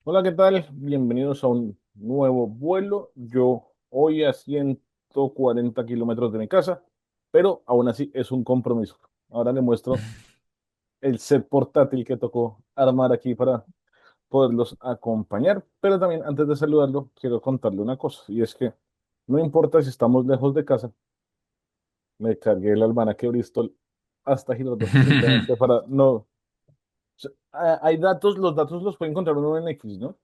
Hola, ¿qué tal? Bienvenidos a un nuevo vuelo. Yo hoy a 140 kilómetros de mi casa, pero aún así es un compromiso. Ahora le muestro el set portátil que tocó armar aquí para poderlos acompañar, pero también antes de saludarlo, quiero contarle una cosa, y es que no importa si estamos lejos de casa, me cargué el almanaque Bristol hasta Girardot, simplemente para no... Hay datos, los datos los puede encontrar uno en X, ¿no?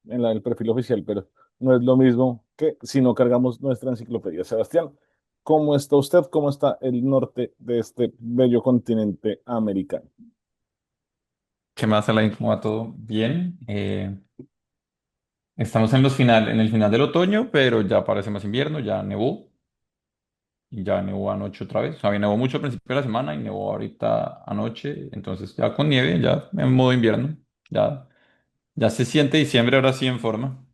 El perfil oficial, pero no es lo mismo que si no cargamos nuestra enciclopedia. Sebastián, ¿cómo está usted? ¿Cómo está el norte de este bello continente americano? ¿Qué más, Alain? ¿Cómo va todo? Bien. Estamos en el final del otoño, pero ya parece más invierno, ya nevó. Y ya nevó anoche otra vez. O sea, nevó mucho al principio de la semana y nevó ahorita anoche. Entonces ya con nieve, ya en modo invierno. Ya, ya se siente diciembre ahora sí en forma.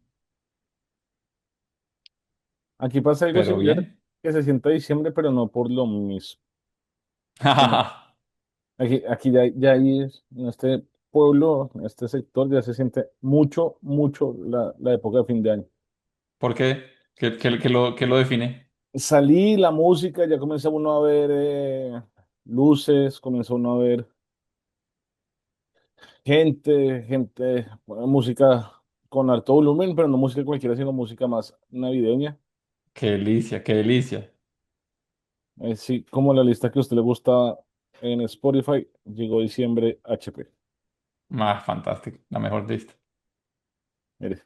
Aquí pasa algo Pero similar, bien. que se siente diciembre, pero no por lo mismo. Sino aquí ya ahí en este pueblo, en este sector, ya se siente mucho, mucho la época de fin de año. ¿Por qué? ¿Qué lo define? Salí, la música, ya comenzó uno a ver luces, comenzó uno a ver gente, bueno, música con alto volumen, pero no música cualquiera, sino música más navideña. Qué delicia, qué delicia. Sí, como la lista que a usted le gusta en Spotify, llegó diciembre HP. Más fantástico, la mejor lista. Mire,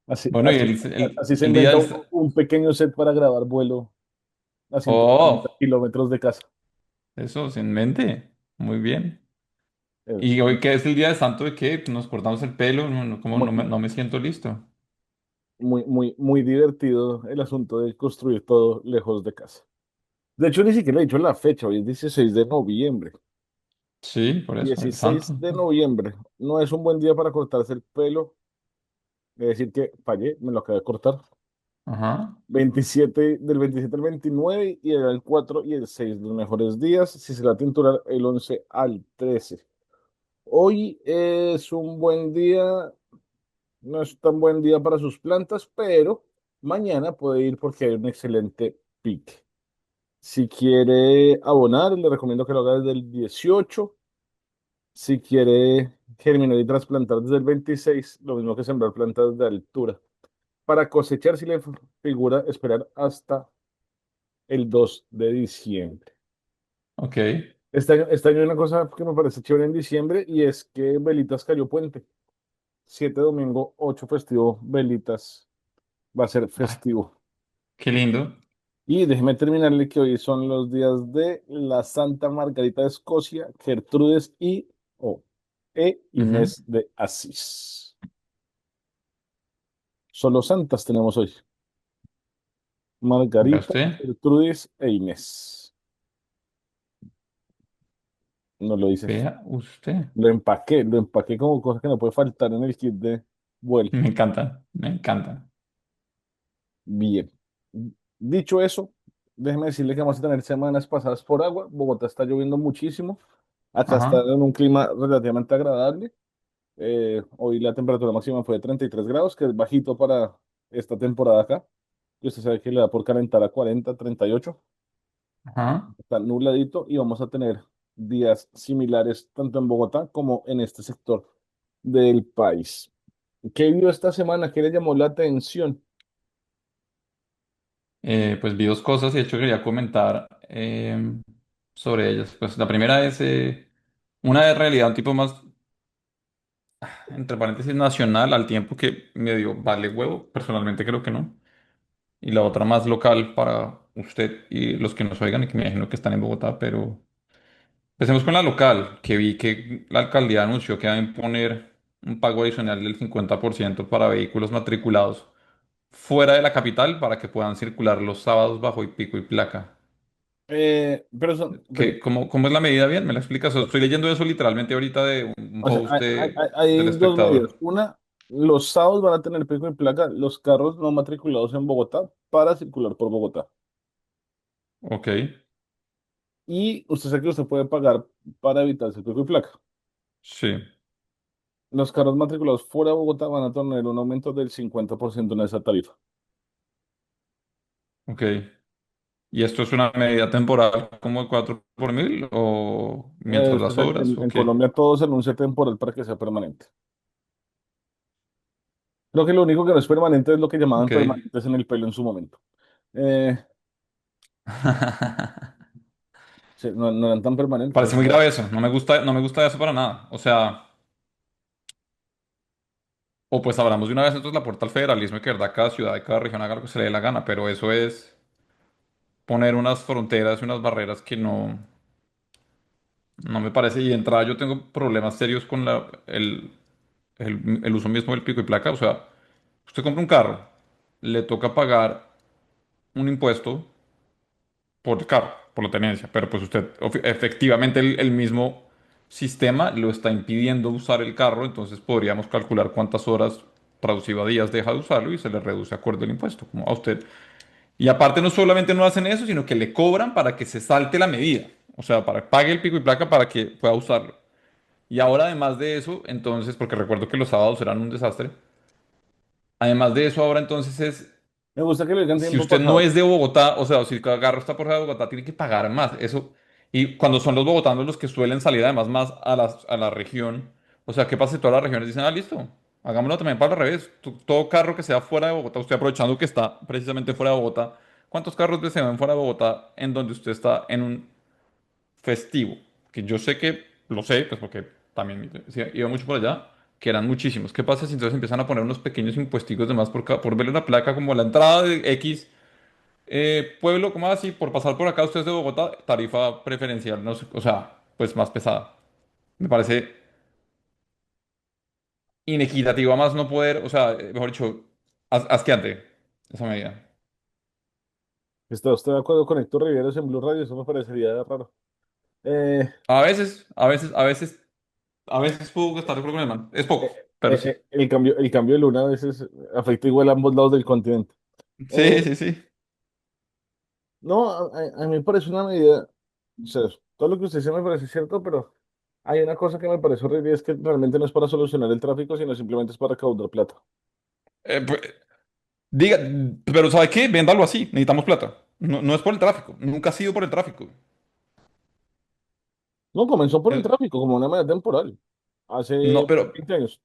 así, Bueno, y así, así se el día inventa del... un pequeño set para grabar vuelo a 140 Oh, kilómetros de casa. eso, sin mente. Muy bien. Es ¿Y hoy qué es el día de santo de qué? Nos cortamos el pelo, no, ¿cómo muy, no me siento listo? muy divertido el asunto de construir todo lejos de casa. De hecho, ni siquiera he dicho la fecha, hoy es 16 de noviembre. Sí, por eso, el 16 santo. de noviembre. No es un buen día para cortarse el pelo. Es decir, que fallé, me lo acabé de cortar. Ajá. 27 del 27 al 29 y el 4 y el 6 los mejores días. Si se la va a tinturar el 11 al 13. Hoy es un buen día, no es tan buen día para sus plantas, pero mañana puede ir porque hay un excelente pique. Si quiere abonar, le recomiendo que lo haga desde el 18. Si quiere germinar y trasplantar desde el 26, lo mismo que sembrar plantas de altura. Para cosechar, si le figura esperar hasta el 2 de diciembre. Ok. Este año hay una cosa que me parece chévere en diciembre y es que Velitas cayó puente. 7 domingo, 8 festivo, Velitas va a ser Ay, festivo. qué lindo. Y déjeme terminarle que hoy son los días de la Santa Margarita de Escocia, Gertrudes e Ujú. Inés de Asís. Solo santas tenemos hoy. Vea Margarita, usted. Gertrudis e Inés. No lo dice. Vea usted. Lo empaqué como cosa que no puede faltar en el kit de vuelo. Me encanta, me encanta. Bien. Dicho eso, déjeme decirle que vamos a tener semanas pasadas por agua. Bogotá está lloviendo muchísimo. Acá está Ajá, en un clima relativamente agradable. Hoy la temperatura máxima fue de 33 grados, que es bajito para esta temporada acá. Y usted sabe que le da por calentar a 40, 38. ajá. Está nubladito y vamos a tener días similares tanto en Bogotá como en este sector del país. ¿Qué vio esta semana? ¿Qué le llamó la atención? Pues vi dos cosas y de hecho quería comentar sobre ellas. Pues la primera es una de realidad un tipo más, entre paréntesis, nacional, al tiempo que medio vale huevo. Personalmente creo que no. Y la otra más local para usted y los que nos oigan y que me imagino que están en Bogotá, pero empecemos con la local, que vi que la alcaldía anunció que va a imponer un pago adicional del 50% para vehículos matriculados fuera de la capital para que puedan circular los sábados bajo y pico y placa. Pero, ¿Cómo es la medida bien? ¿Me la explicas? Estoy leyendo eso literalmente ahorita de un o sea, post del hay dos medidas. espectador. Una, los sábados van a tener pico y placa los carros no matriculados en Bogotá para circular por Bogotá. Ok, Y usted sabe que usted puede pagar para evitar ese pico y placa. sí. los carros matriculados fuera de Bogotá van a tener un aumento del 50% en esa tarifa. Ok. ¿Y esto es una medida temporal como de 4 por mil o mientras las obras o En qué? Colombia todo se anuncia temporal para que sea permanente. Creo que lo único que no es permanente es lo que llamaban Ok. permanentes en el pelo en su momento. Eh, sí, no eran tan permanentes. Parece muy grave eso. No me gusta, no me gusta eso para nada. O sea, o pues hablamos de una vez entonces la puerta al federalismo y que de verdad cada ciudad y cada región haga lo que se le dé la gana, pero eso es poner unas fronteras y unas barreras que no me parece. Y de entrada yo tengo problemas serios con el uso mismo del pico y placa. O sea, usted compra un carro, le toca pagar un impuesto por el carro, por la tenencia, pero pues usted efectivamente el mismo sistema lo está impidiendo usar el carro, entonces podríamos calcular cuántas horas traducido a días deja de usarlo y se le reduce acorde el impuesto, como a usted. Y aparte no solamente no hacen eso, sino que le cobran para que se salte la medida, o sea, para que pague el pico y placa para que pueda usarlo. Y ahora además de eso, entonces, porque recuerdo que los sábados eran un desastre, además de eso ahora entonces es Me gusta que lo digan si tiempo usted no pasado. es de Bogotá, o sea, o si el carro está por fuera de Bogotá, tiene que pagar más. Eso, y cuando son los bogotanos los que suelen salir además más a la región, o sea, ¿qué pasa si todas las regiones dicen, ah, listo, hagámoslo también para el revés? Todo carro que sea fuera de Bogotá, usted aprovechando que está precisamente fuera de Bogotá, ¿cuántos carros se ven fuera de Bogotá en donde usted está en un festivo? Que yo sé que, lo sé, pues porque también sí, iba mucho por allá, que eran muchísimos. ¿Qué pasa si entonces empiezan a poner unos pequeños impuesticos de más por verle una placa como la entrada de X? Pueblo, ¿cómo así? Por pasar por acá, usted es de Bogotá, tarifa preferencial, no sé, o sea, pues más pesada. Me parece inequitativo a más no poder, o sea, mejor dicho, asqueante esa medida. ¿Está usted de acuerdo con Héctor Riveros en Blue Radio? Eso me parecería raro. Eh, A veces, a veces, a veces, a veces puedo estar de acuerdo con el man. Es poco, pero sí. el cambio de luna a veces afecta igual a ambos lados del continente. Sí, Eh, sí, sí. no, a mí me parece una medida, o sea, todo lo que usted dice me parece cierto, pero hay una cosa que me parece horrible y es que realmente no es para solucionar el tráfico, sino simplemente es para recaudar plata. Pues, diga, pero ¿sabe qué? Véndalo así, necesitamos plata. No, no es por el tráfico, nunca ha sido por el tráfico. No, comenzó por el Eh, tráfico como una medida temporal, No, hace 20 años.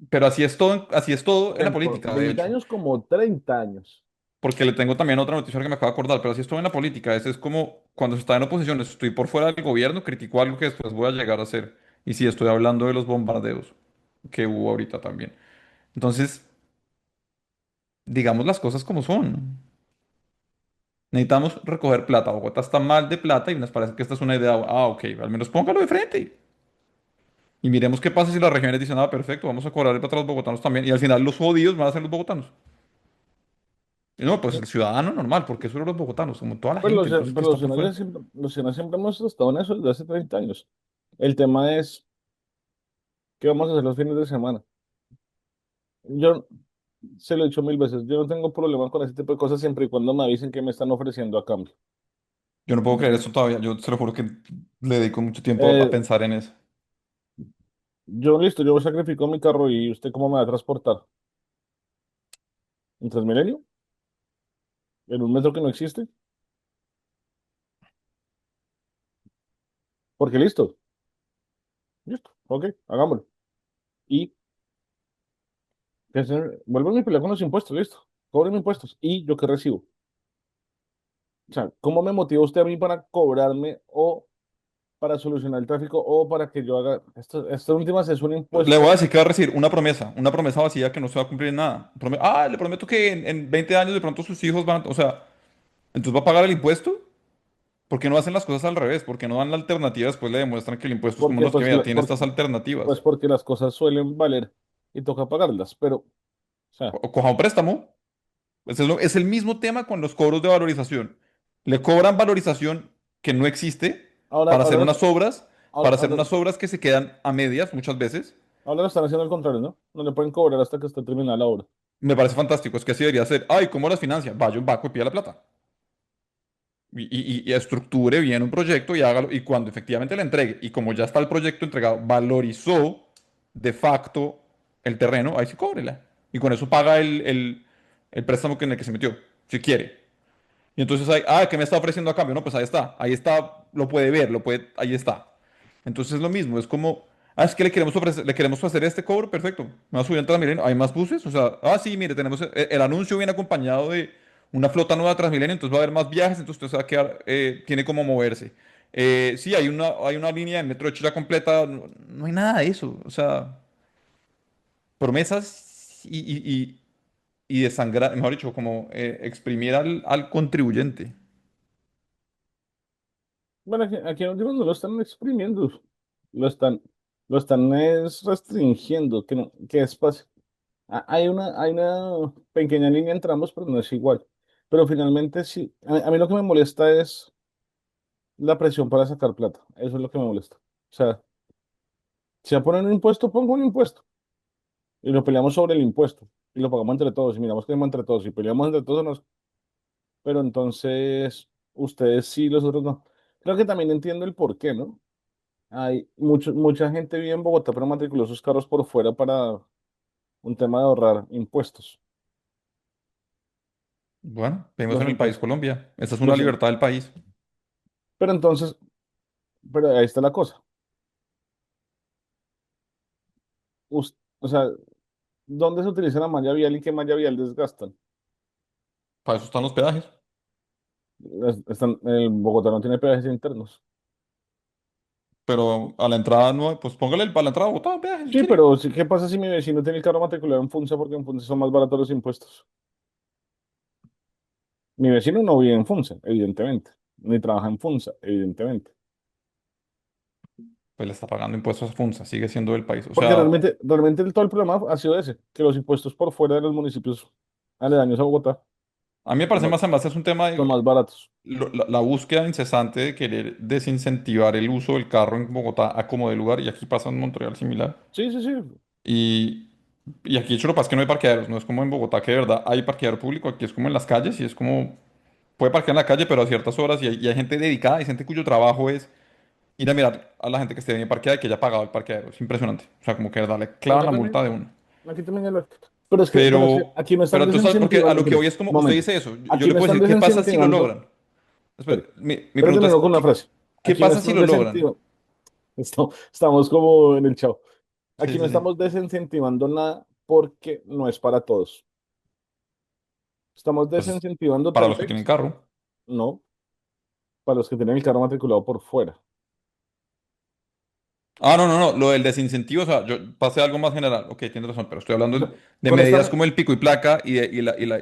pero así es todo en la Por política, de 20 hecho. años como 30 años. Porque le tengo también otra noticia que me acabo de acordar, pero así estoy en la política. Ese es como cuando se está en oposición, estoy por fuera del gobierno, critico algo que después voy a llegar a hacer. Y sí, estoy hablando de los bombardeos que hubo ahorita también. Entonces, digamos las cosas como son. Necesitamos recoger plata. Bogotá está mal de plata y nos parece que esta es una idea. Ah, ok, al menos póngalo de frente. Y miremos qué pasa si las regiones dicen, ah, perfecto, vamos a cobrarle plata a los bogotanos también. Y al final los jodidos van a ser los bogotanos. Y no, pues el ciudadano normal, porque eso son los bogotanos, como toda la Pues gente, entonces que está por fuera. los escenarios siempre hemos estado en eso desde hace 30 años. El tema es, ¿qué vamos a hacer los fines de semana? Yo se lo he dicho mil veces, yo no tengo problema con ese tipo de cosas siempre y cuando me avisen que me están ofreciendo a cambio. Yo no puedo creer eso todavía. Yo se lo juro que le dedico mucho tiempo a Eh, pensar en eso. yo listo, yo sacrifico mi carro y usted cómo me va a transportar. ¿En Transmilenio? ¿En un metro que no existe? Porque listo, listo, ok, hagámoslo. Y vuelvo a mi pelea con los impuestos, listo. Cobren impuestos. ¿Y yo qué recibo? O sea, ¿cómo me motiva usted a mí para cobrarme o para solucionar el tráfico o para que yo haga esto? Estas últimas es un Le voy a impuesto decir que va a recibir una promesa vacía que no se va a cumplir en nada. Le prometo que en 20 años de pronto sus hijos van a, o sea, entonces va a pagar el impuesto. ¿Por qué no hacen las cosas al revés? ¿Por qué no dan la alternativa? Después le demuestran que el impuesto es como porque los que mira, tiene estas pues alternativas. porque las cosas suelen valer y toca pagarlas. Pero, o sea, O coja un préstamo. Es el mismo tema con los cobros de valorización. Le cobran valorización que no existe ahora, para hacer ahora, unas obras, ahora, para hacer ahora, unas obras que se quedan a medias muchas veces. ahora lo están haciendo al contrario, ¿no? No le pueden cobrar hasta que esté terminada la obra. Me parece fantástico. Es que así debería ser. Ay, ¿cómo las financia? Vaya un banco y pida la plata. y estructure bien un proyecto y hágalo. Y cuando efectivamente le entregue, y como ya está el proyecto entregado, valorizó de facto el terreno, ahí sí cóbrela. Y con eso paga el préstamo en el que se metió, si quiere. Y entonces hay, ¿qué me está ofreciendo a cambio? No, pues ahí está, lo puede ver, ahí está. Entonces es lo mismo, es como, es que le queremos ofrecer, le queremos hacer este cobro, perfecto. Me va a subir en Transmilenio, hay más buses, o sea, sí, mire, tenemos el anuncio viene acompañado de una flota nueva de Transmilenio, entonces va a haber más viajes, entonces usted se va a quedar, tiene como moverse. Sí, hay una línea de metro hecha ya completa, no, no hay nada de eso, o sea, promesas y desangrar, mejor dicho, como exprimir al contribuyente. Bueno, aquí en último no lo están exprimiendo, lo están, lo están es restringiendo, que, no, que es fácil. Hay una pequeña línea entre ambos, pero no es igual. Pero finalmente sí, a mí lo que me molesta es la presión para sacar plata. Eso es lo que me molesta. O sea, si a poner un impuesto, pongo un impuesto. Y lo peleamos sobre el impuesto. Y lo pagamos entre todos. Y miramos que entre todos. Y peleamos entre todos, pero entonces ustedes sí, los otros no. Creo que también entiendo el por qué, ¿no? Mucha gente vive en Bogotá, pero matriculó sus carros por fuera para un tema de ahorrar impuestos. Bueno, vivimos Los en el país impuestos. Colombia. Esa es una Los, libertad del país. pero entonces, pero ahí está la cosa. O sea, ¿dónde se utiliza la malla vial y qué malla vial desgastan? Para eso están los peajes. El Bogotá no tiene peajes internos. Pero a la entrada no, pues póngale para la entrada botado peaje si Sí, quiere. pero ¿qué pasa si mi vecino tiene el carro matriculado en Funza porque en Funza son más baratos los impuestos? Mi vecino no vive en Funza, evidentemente, ni trabaja en Funza, evidentemente. Pues le está pagando impuestos a FUNSA, sigue siendo del país. O Porque sea, realmente todo el problema ha sido ese, que los impuestos por fuera de los municipios aledaños a Bogotá a mí me son parece más, más en base es un tema son de más baratos. la búsqueda incesante de querer desincentivar el uso del carro en Bogotá a como de lugar, y aquí pasa en Montreal similar. Sí, sí, sí. Y, y aquí, de hecho, lo que pasa es que no hay parqueaderos, no es como en Bogotá que de verdad hay parqueadero público, aquí es como en las calles y es como, puede parquear en la calle, pero a ciertas horas y hay gente dedicada, hay gente cuyo trabajo es ir a mirar a la gente que esté bien parqueada y que haya pagado el parqueadero. Es impresionante. O sea, como que de verdad le clavan Acá la también, multa de uno. aquí también pero es que Pero, aquí me pero están entonces, ¿sabes? Porque a desincentivando. lo que Mire, voy es como, un usted momento. dice eso. Yo Aquí le me puedo están decir, ¿qué pasa si lo desincentivando. logran? Espera, Espere, mi pero pregunta termino es, con la frase. ¿qué Aquí me pasa si están lo logran? desincentivando. Estamos como en el chavo. Sí, Aquí no sí, sí. estamos desincentivando nada porque no es para todos. Estamos Pues desincentivando para tal los que tienen vez, carro. no, para los que tienen el carro matriculado por fuera. No, no, no. Lo del desincentivo, o sea, yo pasé a algo más general. Ok, tienes razón, pero estoy hablando O sea, de con medidas esta, como el pico y placa y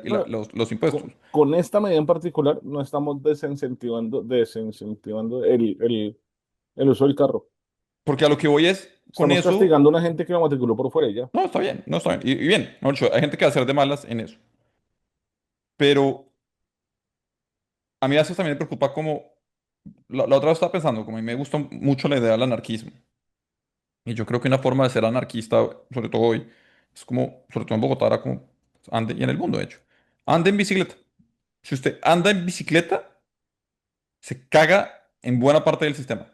no, los impuestos. con esta medida en particular no estamos desincentivando el uso del carro. Porque a lo que voy es, con Estamos eso, castigando a una gente que lo matriculó por fuera y ya. no, está bien, no está bien. Y bien, no, hay gente que va a hacer de malas en eso. Pero a mí a veces también me preocupa como, la otra vez estaba pensando, como a mí me gusta mucho la idea del anarquismo. Y yo creo que una forma de ser anarquista, sobre todo hoy, es como, sobre todo en Bogotá, era como, ande, y en el mundo, de hecho, ande en bicicleta. Si usted anda en bicicleta, se caga en buena parte del sistema.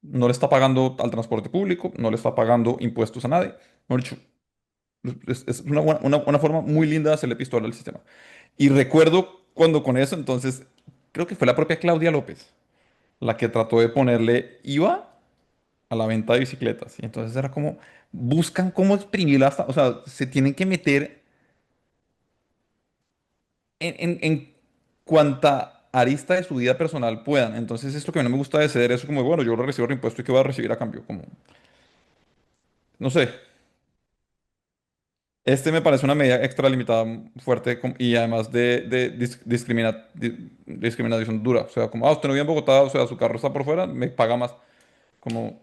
No le está pagando al transporte público, no le está pagando impuestos a nadie. Mejor dicho, es una forma muy linda de hacerle pistola al sistema. Y recuerdo cuando con eso, entonces, creo que fue la propia Claudia López la que trató de ponerle IVA a la venta de bicicletas. Y entonces era como, buscan cómo exprimirla hasta, o sea, se tienen que meter en cuanta arista de su vida personal puedan. Entonces es lo que a mí no me gusta de ceder eso, como, bueno, yo recibo el impuesto y ¿qué voy a recibir a cambio? Como, no sé. Este me parece una medida extra limitada fuerte y además de discriminación dura. O sea, como, usted no vive en Bogotá, o sea, su carro está por fuera, me paga más. Como,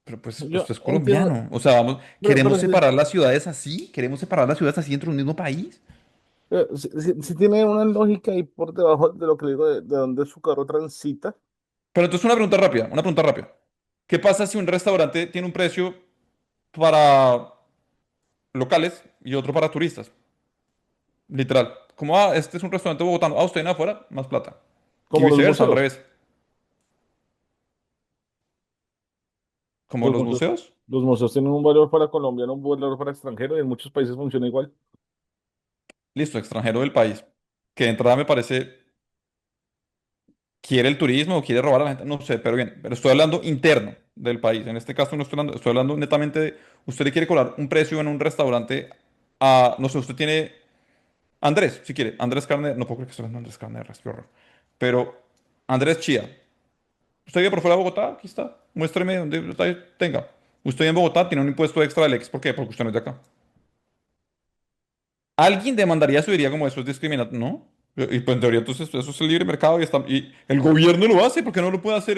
pero pues Yo usted es entiendo, colombiano. O sea, vamos, pero ¿queremos es que separar las ciudades así? ¿Queremos separar las ciudades así dentro de un mismo país? si tiene una lógica ahí por debajo de lo que le digo de dónde su carro transita. Pero entonces una pregunta rápida, una pregunta rápida. ¿Qué pasa si un restaurante tiene un precio para locales y otro para turistas? Literal. Como, este es un restaurante bogotano. Usted viene afuera, más plata. Y Como los viceversa, al museos. revés. Como Los los museos, buceos. los museos tienen un valor para colombiano, un valor para extranjero y en muchos países funciona igual. Listo, extranjero del país. Que de entrada me parece, quiere el turismo o quiere robar a la gente, no sé, pero bien. Pero estoy hablando interno del país. En este caso no estoy hablando netamente de, usted le quiere cobrar un precio en un restaurante a, no sé, usted tiene, Andrés, si quiere, Andrés Carne, no puedo creer que estoy hablando de Andrés Carne, qué horror. Pero Andrés Chía, usted vive por fuera de Bogotá, aquí está, muéstreme donde está, tenga. Usted en Bogotá tiene un impuesto extra del ex, ¿por qué? Porque usted no es de acá. Alguien demandaría su diría como eso es discriminatorio, ¿no? Y pues en teoría entonces eso es el libre mercado y, está, y el gobierno lo hace, ¿por qué no lo puede hacer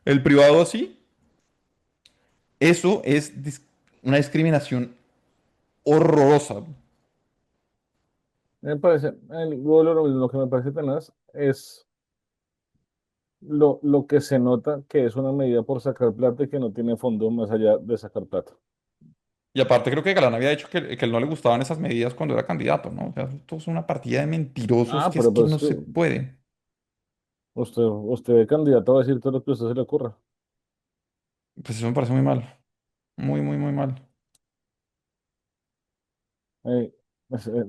el privado así? Eso es una discriminación horrorosa. Me parece, lo que me parece tenaz es lo que se nota que es una medida por sacar plata y que no tiene fondo más allá de sacar plata. Y aparte creo que Galán había dicho que él no le gustaban esas medidas cuando era candidato, ¿no? O sea, esto es una partida de mentirosos Ah, que es pero que pues no que se puede. usted de candidato va a decir todo lo que a usted se le ocurra. Pues eso me parece muy mal. Muy, muy, muy mal. Eh,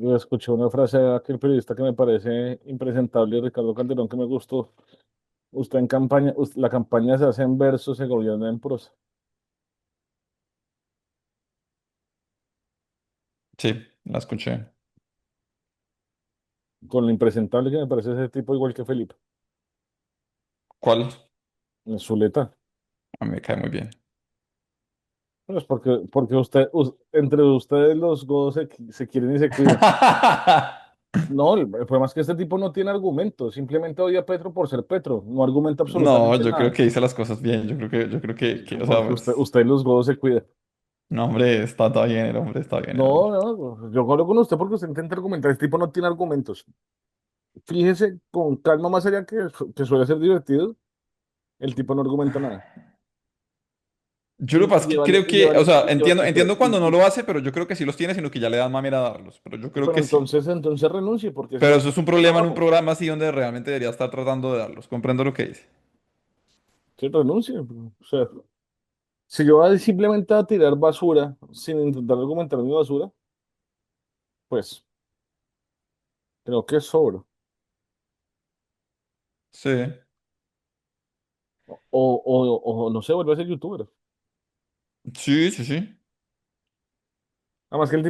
yo escuché una frase de aquel periodista que me parece impresentable, Ricardo Calderón, que me gustó. Usted en campaña, la campaña se hace en verso, se gobierna en prosa. Sí, la escuché. Con lo impresentable que me parece ese tipo, igual que Felipe. ¿Cuál? Zuleta. A mí me cae muy bien. Pues porque entre ustedes los godos se quieren y se cuidan. No, el problema es que este tipo no tiene argumentos, simplemente odia a Petro por ser Petro, no argumenta No, absolutamente yo creo nada, que hice las cosas bien. Yo creo o sea, porque pues, usted y los godos se cuidan. no, hombre, está bien el hombre, está bien el No, hombre. no, yo hablo con usted porque usted intenta argumentar, este tipo no tiene argumentos. Fíjese con calma más allá que suele ser divertido, el tipo no argumenta nada. Yo lo que pasa es que creo que, o sea, entiendo cuando no lo hace, pero yo creo que sí los tiene, sino que ya le dan mamera a darlos. Pero yo creo Pero que sí. entonces renuncie, porque ese Pero no eso es un es el problema en un trabajo. programa así donde realmente debería estar tratando de darlos. Comprendo lo que dice. Sí, renuncie. O sea, si yo voy simplemente a tirar basura sin intentar argumentar mi basura, pues creo que es sobro. Sí, O no sé, vuelve a ser youtuber. sí, sí, sí. Además que el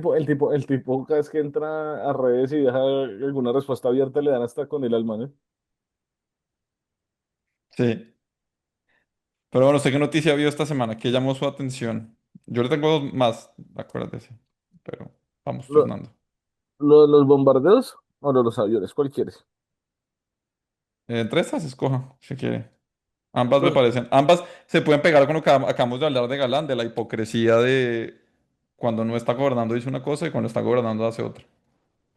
tipo cada vez que entra a redes y deja alguna respuesta abierta, le dan hasta con el alma, ¿no? Sí. Pero bueno, sé qué noticia vio esta semana que llamó su atención. Yo le tengo dos más, acuérdese. Pero vamos Lo, turnando. lo de los bombardeos o lo de los aviones, ¿cuál quieres? Entre estas, escoja, si quiere. Ambas me Los, parecen. Ambas se pueden pegar con lo que acabamos de hablar de Galán, de la hipocresía de cuando no está gobernando dice una cosa y cuando está gobernando hace otra.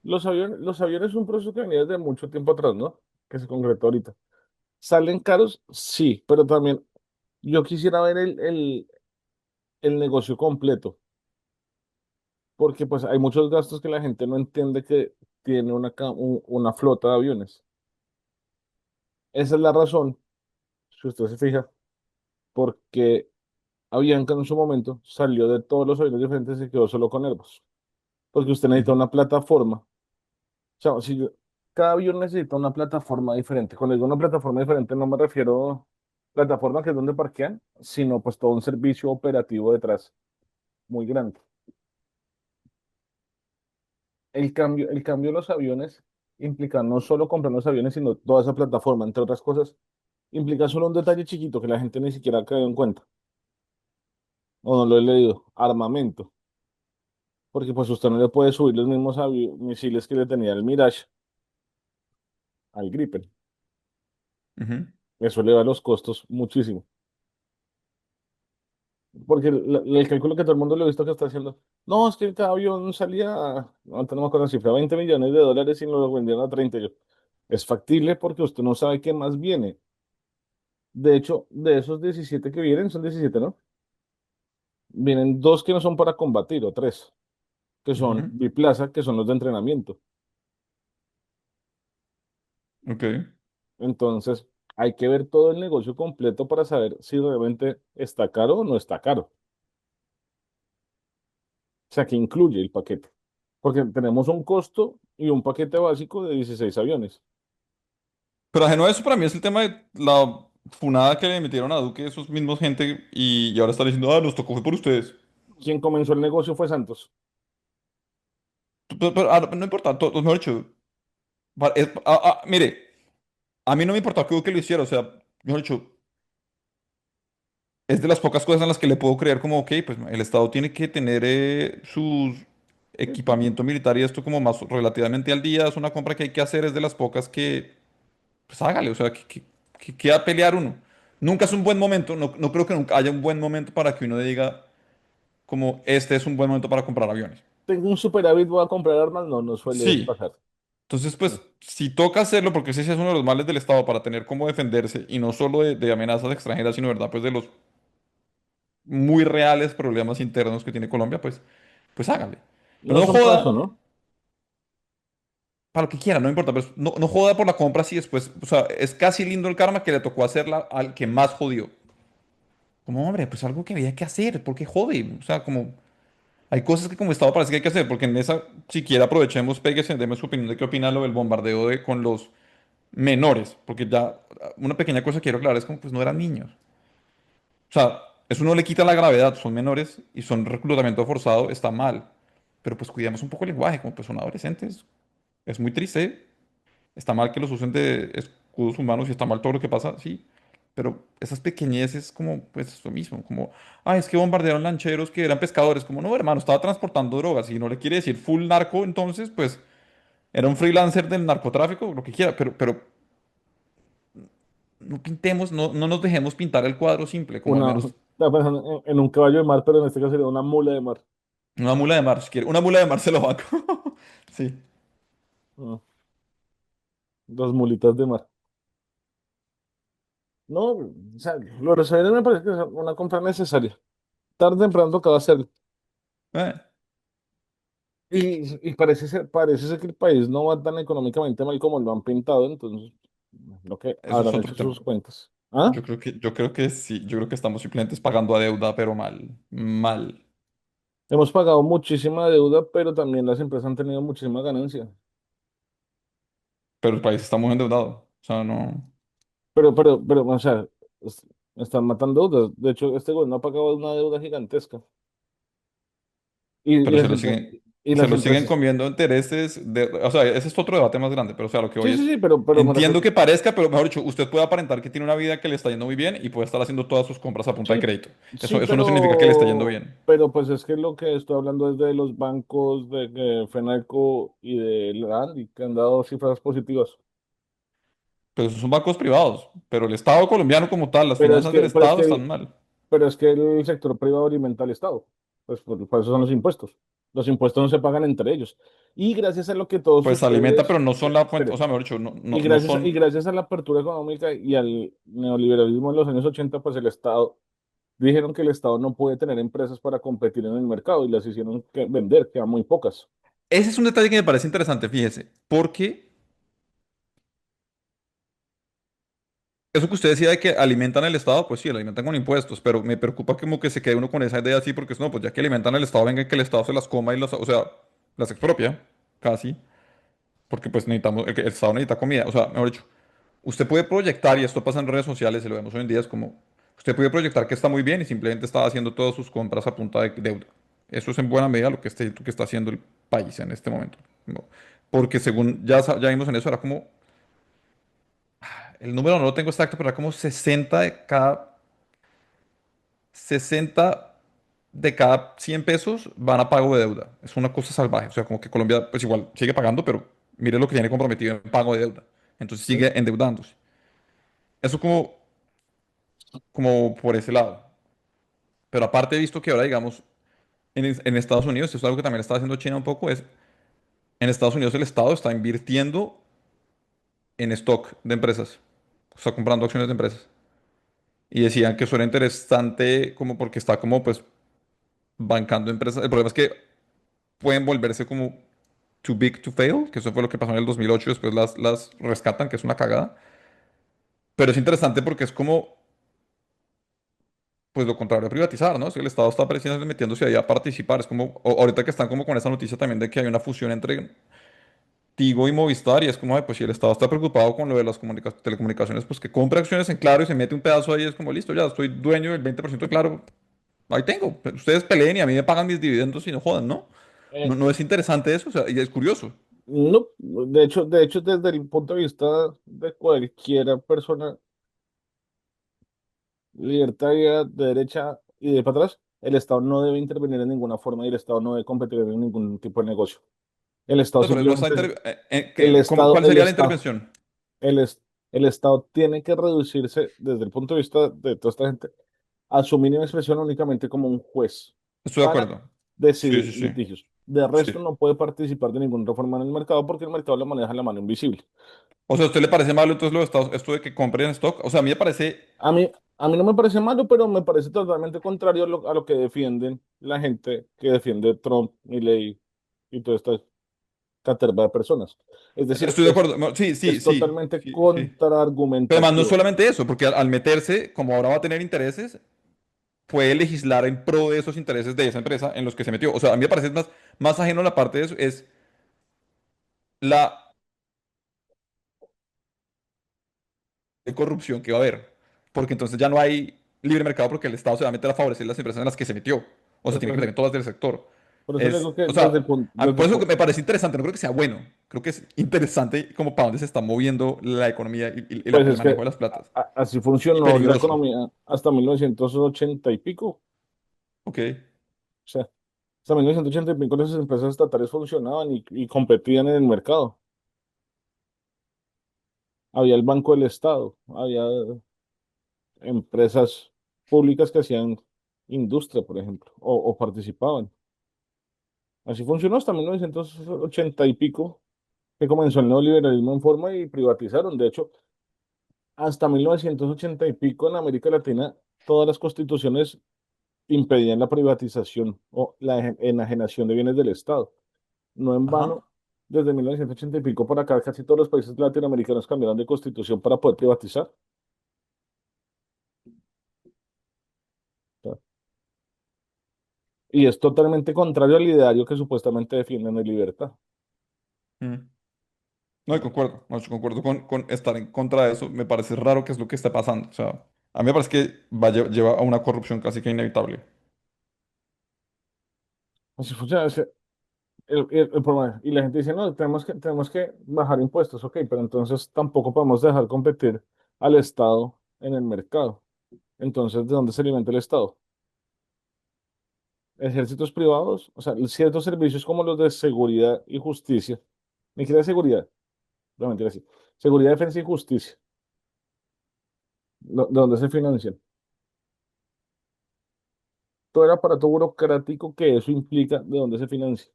los aviones es un proceso que venía desde mucho tiempo atrás, ¿no? Que se concretó ahorita. ¿Salen caros? Sí, pero también yo quisiera ver el negocio completo, porque pues hay muchos gastos que la gente no entiende que tiene una flota de aviones. Esa es la razón, si usted se fija, porque Avianca en su momento salió de todos los aviones diferentes y se quedó solo con Airbus, porque usted necesita Ujú, una plataforma. O sea, cada avión necesita una plataforma diferente. Cuando digo una plataforma diferente no me refiero a plataforma que es donde parquean, sino pues todo un servicio operativo detrás muy grande. El cambio de los aviones implica no solo comprar los aviones, sino toda esa plataforma, entre otras cosas, implica solo un detalle chiquito que la gente ni siquiera ha caído en cuenta, o no lo he leído, armamento, porque pues usted no le puede subir los mismos misiles que le tenía el Mirage al Gripen, ujú, eso eleva los costos muchísimo, porque el cálculo que todo el mundo le ha visto que está haciendo, no, es que cada avión salía, no tenemos con la cifra, 20 millones de dólares y nos lo vendieron a 30 yo. Es factible porque usted no sabe qué más viene. De hecho, de esos 17 que vienen, son 17, ¿no? Vienen dos que no son para combatir, o tres, que son ujú. biplaza, que son los de entrenamiento. Ok. Entonces, hay que ver todo el negocio completo para saber si realmente está caro o no está caro. O sea, que incluye el paquete. Porque tenemos un costo y un paquete básico de 16 aviones. Pero ajeno a eso, para mí es el tema de la funada que le metieron a Duque, esos mismos gente, y ahora están diciendo, nos tocó fue por ustedes. Quien comenzó el negocio fue Santos. No importa, mejor dicho, mire, a mí no me importa que Duque lo hiciera, o sea, mejor dicho, es de las pocas cosas en las que le puedo creer como, ok, pues el Estado tiene que tener su equipamiento militar y esto como más relativamente al día, es una compra que hay que hacer, es de las pocas que, pues hágale, o sea, que va a pelear uno. Nunca es un buen momento, no creo que nunca haya un buen momento para que uno diga como este es un buen momento para comprar aviones. Tengo un superávit, voy a comprar armas. No, no suele Sí, pasar. entonces pues si toca hacerlo, porque ese sí es uno de los males del Estado para tener cómo defenderse y no solo de amenazas extranjeras, sino verdad, pues de los muy reales problemas internos que tiene Colombia, pues hágale. Pero No no son para joda eso, ¿no? para lo que quiera, no importa, pero no joda por la compra si después, o sea, es casi lindo el karma que le tocó hacerla al que más jodió. Como, hombre, pues algo que había que hacer, ¿por qué jode? O sea, como, hay cosas que como Estado parece que hay que hacer, porque en esa, siquiera aprovechemos, péguese, deme su opinión de qué opina lo del bombardeo con los menores, porque ya una pequeña cosa que quiero aclarar es como, pues no eran niños. O sea, eso no le quita la gravedad, son menores y son reclutamiento forzado, está mal. Pero pues cuidemos un poco el lenguaje, como pues son adolescentes. Es muy triste, está mal que los usen de escudos humanos y está mal todo lo que pasa, sí. Pero esas pequeñeces como, pues lo mismo, como, es que bombardearon lancheros que eran pescadores, como, no, hermano, estaba transportando drogas y no le quiere decir full narco, entonces, pues, era un freelancer del narcotráfico, lo que quiera, pero no pintemos, no nos dejemos pintar el cuadro simple, como al menos Estaba pensando en un caballo de mar, pero en este caso sería una mula de mar. una mula de mar, si quiere. Una mula de mar se lo banco. Sí. Ah, dos mulitas de mar. No, o sea, los aviones me parece que es una compra necesaria. Tarde o temprano tocaba hacerlo. Eh, Y parece ser que el país no va tan económicamente mal como lo han pintado, entonces, lo que eso es habrán otro hecho tema. sus cuentas. ¿Ah? Yo creo que sí, yo creo que estamos simplemente es pagando a deuda, pero mal, mal. Hemos pagado muchísima deuda, pero también las empresas han tenido muchísima ganancia. Pero el país está muy endeudado. O sea, no. O sea, es- están matando deudas. De hecho, este gobierno ha pagado una deuda gigantesca. Y Pero se las, lo empre- siguen, y se las lo siguen empresas. comiendo intereses o sea, ese es otro debate más grande, pero o sea, lo que hoy Sí, sí, es, sí, pero me entiendo refiero. que parezca, pero mejor dicho, usted puede aparentar que tiene una vida que le está yendo muy bien y puede estar haciendo todas sus compras a punta de Sí, crédito. sí, Eso no significa que le esté yendo bien. pero pues es que lo que estoy hablando es de los bancos de Fenalco y de la Andy, que han dado cifras positivas. Pero esos son bancos privados, pero el Estado colombiano como tal, las Pero es finanzas del que, pero es Estado que están mal. Pero es que el sector privado alimenta al Estado. Pues por eso son los impuestos. Los impuestos no se pagan entre ellos. Y gracias a lo que todos Pues alimenta, ustedes, pero no son la fuente, o espere, sea, mejor dicho, no y son. gracias a la apertura económica y al neoliberalismo en los años 80 pues el Estado, dijeron que el Estado no puede tener empresas para competir en el mercado y las hicieron vender, quedan muy pocas. Ese es un detalle que me parece interesante, fíjese, porque eso que usted decía de que alimentan al Estado, pues sí, lo alimentan con impuestos, pero me preocupa como que se quede uno con esa idea así, porque no, pues ya que alimentan al Estado, venga que el Estado se las coma y las, o sea, las expropia, casi, porque pues necesitamos, el Estado necesita comida, o sea, mejor dicho, usted puede proyectar, y esto pasa en redes sociales, y lo vemos hoy en día, es como, usted puede proyectar que está muy bien y simplemente está haciendo todas sus compras a punta de deuda. Eso es en buena medida lo que está haciendo el país en este momento. ¿No? Porque según ya vimos en eso, era como, el número no lo tengo exacto, pero era como 60 de cada 100 pesos van a pago de deuda. Es una cosa salvaje. O sea, como que Colombia, pues igual sigue pagando, pero mire lo que tiene comprometido en pago de deuda. Entonces ¿Sí? sigue endeudándose. Eso como por ese lado. Pero aparte he visto que ahora, digamos, en Estados Unidos, esto es algo que también está haciendo China un poco, es en Estados Unidos el Estado está invirtiendo en stock de empresas. Está comprando acciones de empresas. Y decían que eso era interesante como porque está como pues bancando empresas. El problema es que pueden volverse como too big to fail, que eso fue lo que pasó en el 2008, después las rescatan, que es una cagada. pero es interesante porque es como, pues lo contrario a privatizar, ¿no? Si el Estado está precisamente metiéndose ahí a participar, es como, ahorita que están como con esa noticia también de que hay una fusión entre Tigo y Movistar, y es como, ay, pues si el Estado está preocupado con lo de las telecomunicaciones, pues que compre acciones en Claro y se mete un pedazo ahí, es como, listo, ya estoy dueño del 20% de Claro, ahí tengo, ustedes peleen y a mí me pagan mis dividendos y no jodan, ¿no? Eh, No, no es interesante eso, o sea, y es curioso. no, de hecho, desde el punto de vista de cualquier persona, libertaria, de derecha y de para atrás, el Estado no debe intervenir en ninguna forma y el Estado no debe competir en ningún tipo de negocio. El Estado No, pero no está simplemente, ¿qué- el cuál sería la Estado, intervención? el, es- el Estado tiene que reducirse desde el punto de vista de toda esta gente a su mínima expresión únicamente como un juez Estoy de para acuerdo. Sí, decidir sí, sí, litigios. De sí. resto no puede participar de ninguna reforma en el mercado porque el mercado lo maneja la mano invisible. O sea, ¿a usted le parece malo entonces lo de esto de que compren stock? O sea, a mí me parece, A mí, a mí no me parece malo, pero me parece totalmente contrario a lo que defienden la gente que defiende Trump, Milley y toda esta caterva de personas. Es decir, estoy de acuerdo. No, sí, sí, es sí, totalmente sí, sí. Pero además no es contraargumentativo. solamente eso, porque al meterse, como ahora va a tener intereses, puede legislar en pro de esos intereses de esa empresa en los que se metió. O sea, a mí me parece más ajeno la parte de eso, es la de corrupción que va a haber. Porque entonces ya no hay libre mercado porque el Estado se va a meter a favorecer las empresas en las que se metió. O sea, Por tiene por que meter eso, en todas del sector. por eso le digo que O desde el sea, punto, por eso que me parece interesante, no creo que sea bueno. Creo que es interesante como para dónde se está moviendo la economía y pues el es que manejo de las platas. así Y funcionó la peligroso. economía hasta 1980 y pico. Ok. O sea, hasta 1980 y pico esas empresas estatales funcionaban y competían en el mercado. Había el Banco del Estado, había empresas públicas que hacían industria, por ejemplo, o participaban. Así funcionó hasta 1980 y pico, que comenzó el neoliberalismo en forma y privatizaron. De hecho, hasta 1980 y pico en América Latina, todas las constituciones impedían la privatización o la enajenación de bienes del Estado. No en vano, Ajá. desde 1980 y pico para acá, casi todos los países latinoamericanos cambiaron de constitución para poder privatizar. Y es totalmente contrario al ideario que supuestamente defienden de libertad. Mm. No, y concuerdo. No, yo concuerdo con estar en contra de eso. Me parece raro que es lo que está pasando. O sea, a mí me parece que lleva a una corrupción casi que inevitable. Así funciona el problema. Y la gente dice, no, tenemos que bajar impuestos, ok, pero entonces tampoco podemos dejar competir al Estado en el mercado. Entonces, ¿de dónde se alimenta el Estado? Ejércitos privados, o sea, ciertos servicios como los de seguridad y justicia, ni siquiera seguridad, no mentira, sí, seguridad, defensa y justicia, ¿de dónde se financian? Todo el aparato burocrático que eso implica, ¿de dónde se financia?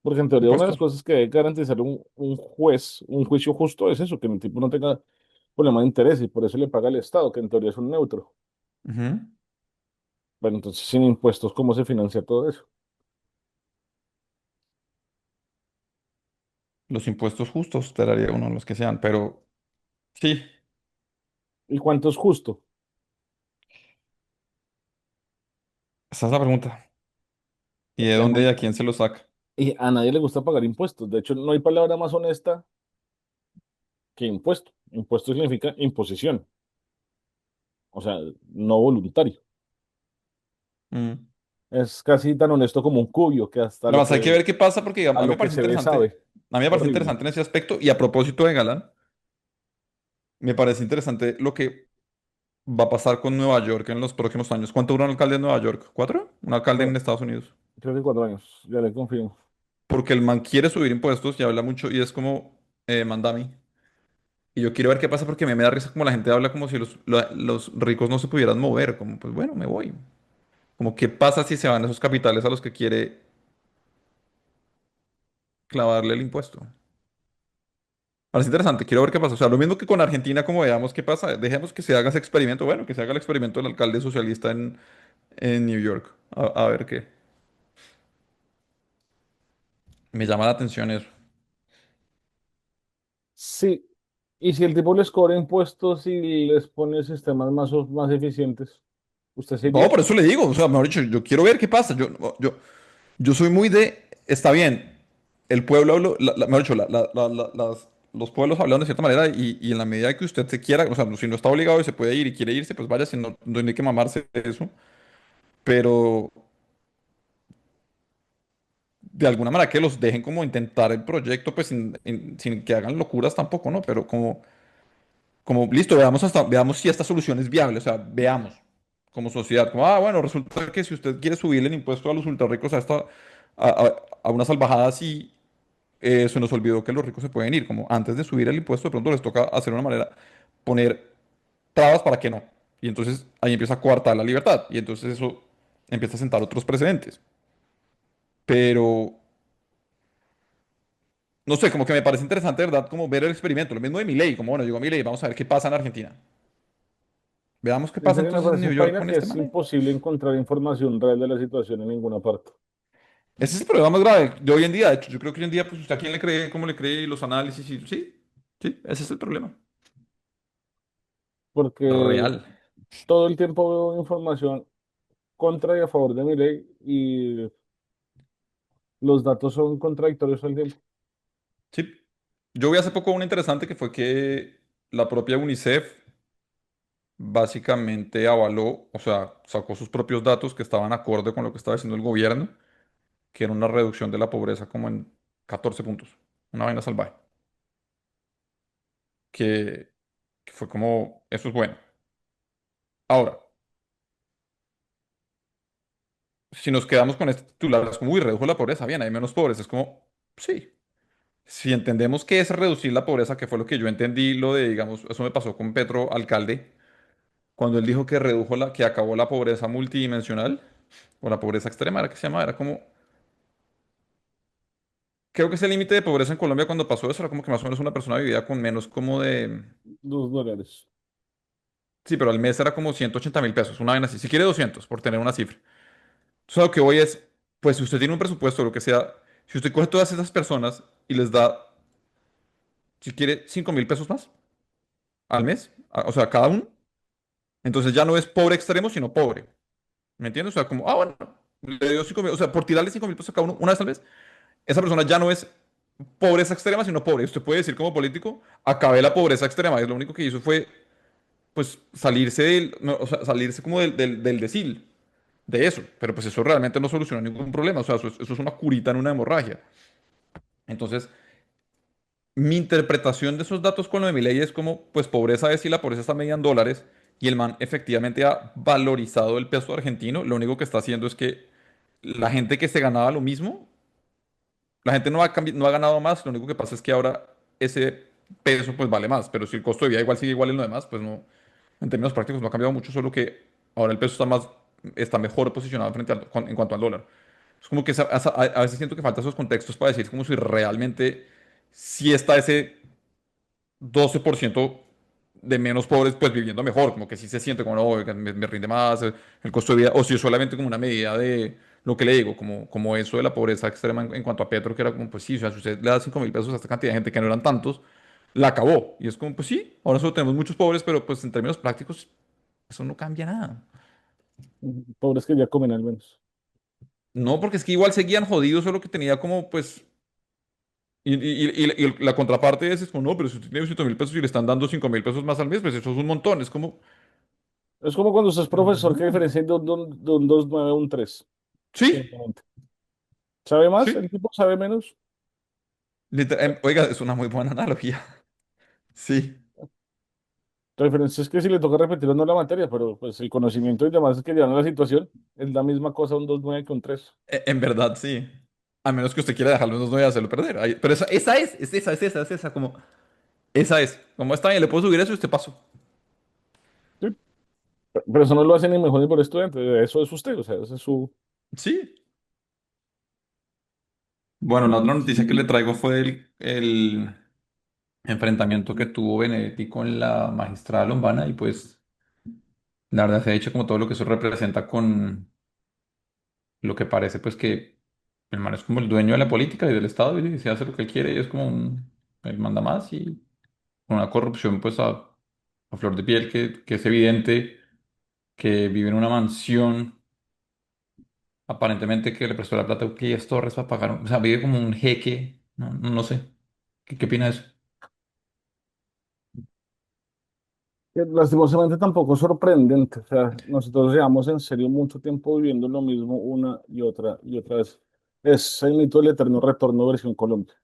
Porque en teoría una de las Supuesto. cosas que debe garantizar un juez, un juicio justo es eso, que el tipo no tenga problema de interés y por eso le paga al Estado, que en teoría es un neutro. Ujú. Bueno, entonces sin impuestos, ¿cómo se financia todo eso? Los impuestos justos, te daría uno los que sean, pero sí, ¿Y cuánto es justo? esa es la pregunta. ¿Y de Y a dónde y a nadie, quién se lo saca? y a nadie le gusta pagar impuestos. De hecho, no hay palabra más honesta que impuesto. Impuesto significa imposición, o sea, no voluntario. Mm. Es casi tan honesto como un cubio, que hasta Nada más hay que ver qué pasa porque digamos, a a mí me lo que parece se ve interesante. sabe. A mí me parece Horrible. interesante en ese aspecto y a propósito de Galán, me parece interesante lo que va a pasar con Nueva York en los próximos años. ¿Cuánto dura un alcalde en Nueva York? ¿4? Un alcalde en Bueno, Estados Unidos. creo que 4 años, ya le confío. Porque el man quiere subir impuestos y habla mucho y es como, mandami. Y yo quiero ver qué pasa porque me da risa como la gente habla como si los ricos no se pudieran mover. Como, pues bueno, me voy. Como, ¿qué pasa si se van esos capitales a los que quiere clavarle el impuesto? Parece interesante, quiero ver qué pasa. O sea, lo mismo que con Argentina, como veamos qué pasa. Dejemos que se haga ese experimento. Bueno, que se haga el experimento del alcalde socialista en New York. A ver qué. Me llama la atención eso. Sí, y si el tipo les cobra impuestos y les pone sistemas más eficientes, ¿usted se No, iría? por eso le digo, o sea, mejor dicho, yo quiero ver qué pasa. Yo soy muy de, está bien, el pueblo, mejor dicho, los pueblos hablan de cierta manera y en la medida que usted se quiera, o sea, si no está obligado y se puede ir y quiere irse, pues vaya, si no, no hay que mamarse de eso, pero de alguna manera que los dejen como intentar el proyecto, pues sin que hagan locuras tampoco, ¿no? Pero como listo, veamos si esta solución es viable, o sea, veamos como sociedad, como, bueno, resulta que si usted quiere subirle el impuesto a los ultra ricos a una salvajada así, se nos olvidó que los ricos se pueden ir, como antes de subir el impuesto, de pronto les toca hacer una manera, poner trabas para que no. Y entonces ahí empieza a coartar la libertad, y entonces eso empieza a sentar otros precedentes. Pero, no sé, como que me parece interesante, ¿verdad? Como ver el experimento, lo mismo de Milei, como, bueno, llegó Milei, vamos a ver qué pasa en Argentina. Veamos qué En pasa serio, me entonces en parece New York paila con que este es man. imposible encontrar información real de la situación en ninguna parte. Ese es el problema más grave de hoy en día. De hecho, yo creo que hoy en día, pues, ¿usted a quién le cree? ¿Cómo le cree los análisis? Sí, sí, ese es el problema. Porque Real. todo el tiempo veo información contra y a favor de mi ley y los datos son contradictorios todo el tiempo. Sí. Yo vi hace poco una interesante que fue que la propia UNICEF básicamente avaló, o sea, sacó sus propios datos que estaban acorde con lo que estaba diciendo el gobierno, que era una reducción de la pobreza como en 14 puntos. Una vaina salvaje. Que fue como, eso es bueno. Ahora, si nos quedamos con este titular, es como, uy, redujo la pobreza, bien, hay menos pobres. Es como, sí. Si entendemos qué es reducir la pobreza, que fue lo que yo entendí, lo de, digamos, eso me pasó con Petro, alcalde, cuando él dijo que redujo que acabó la pobreza multidimensional, o la pobreza extrema, era que se llama, era como, creo que ese límite de pobreza en Colombia cuando pasó eso, era como que más o menos una persona vivía con menos como de, $2. sí, pero al mes era como 180.000 pesos, una vaina así, si quiere 200, por tener una cifra. Entonces, a lo que voy es, pues si usted tiene un presupuesto, lo que sea, si usted coge todas esas personas y les da, si quiere, 5.000 pesos más al mes, o sea, cada uno, entonces ya no es pobre extremo, sino pobre. ¿Me entiendes? O sea, como, bueno, le dio 5.000, o sea, por tirarle 5.000 pesos a cada uno una vez al mes, esa persona ya no es pobreza extrema, sino pobre. Usted puede decir como político, acabé la pobreza extrema. Y lo único que hizo fue, pues, salirse no, o sea, salirse como del decil de eso. Pero pues eso realmente no soluciona ningún problema. O sea, eso es una curita en una hemorragia. Entonces, mi interpretación de esos datos con lo de mi ley es como, pues, pobreza es si la pobreza está medida en dólares y el man efectivamente ha valorizado el peso argentino. Lo único que está haciendo es que la gente que se ganaba lo mismo, la gente no ha ganado más, lo único que pasa es que ahora ese peso pues vale más, pero si el costo de vida igual sigue igual en lo demás, pues no, en términos prácticos no ha cambiado mucho, solo que ahora el peso está mejor posicionado en cuanto al dólar. Es como que a veces siento que falta esos contextos para decir como si realmente sí está ese 12% de menos pobres pues viviendo mejor, como que sí se siente como, no, oigan, me rinde más el costo de vida, o si es solamente como una medida de lo que le digo, como eso de la pobreza extrema en cuanto a Petro, que era como, pues sí, o sea, si usted le da 5.000 pesos a esta cantidad de gente que no eran tantos, la acabó. Y es como, pues sí, ahora solo tenemos muchos pobres, pero pues en términos prácticos eso no cambia nada. Pobres que ya comen al menos. No, porque es que igual seguían jodidos, solo que tenía como, pues, y la contraparte es como, no, pero si usted tiene 200.000 pesos y le están dando 5.000 pesos más al mes, pues eso es un montón, es como... Es como cuando usted es profesor, ¿qué No. diferencia hay de un 2,9 a un 3? Sí, Simplemente. ¿Sabe más? sí. ¿El tipo sabe menos? Oiga, es una muy buena analogía. Sí. La diferencia es que si le toca repetir o no la materia, pero pues el conocimiento y demás que llevan a la situación es la misma cosa un 2,9 que un 3. En verdad, sí. A menos que usted quiera dejarlo, no voy a hacerlo perder. Pero esa, como, esa es. Como está bien, le puedo subir eso y usted pasó. Sí. Pero eso no lo hace ni mejor ni por estudiante, eso es usted, o sea, ese es su... Sí. Bueno, la otra noticia que le traigo fue el enfrentamiento que tuvo Benedetti con la magistrada Lombana y pues la verdad se ha dicho como todo lo que eso representa con lo que parece pues que el man es como el dueño de la política y del Estado y se hace lo que él quiere y es como él manda más. con una corrupción pues a flor de piel que es evidente, que vive en una mansión, aparentemente que le prestó la plata a Uclías Torres para pagar, o sea, vive como un jeque, no sé, ¿qué opina de eso? Que lastimosamente tampoco es sorprendente. O sea, nosotros llevamos en serio mucho tiempo viviendo lo mismo una y otra vez. Es el mito del eterno retorno versión Colombia.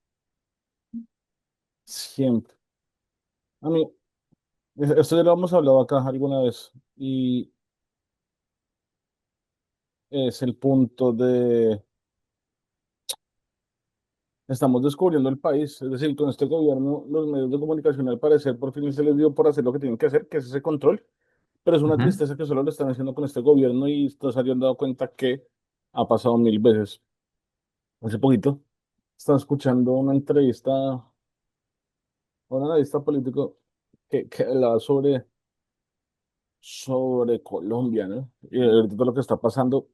Siempre. A mí, esto ya lo hemos hablado acá alguna vez y es el punto de estamos descubriendo el país. Es decir, con este gobierno, los medios de comunicación al parecer por fin se les dio por hacer lo que tienen que hacer, que es ese control. Pero es una Ujú, tristeza que solo lo están haciendo con este gobierno y nos habían dado cuenta que ha pasado mil veces. Hace poquito estaba escuchando una entrevista a un analista político que hablaba sobre Colombia, ¿no? Y ahorita todo lo que está pasando.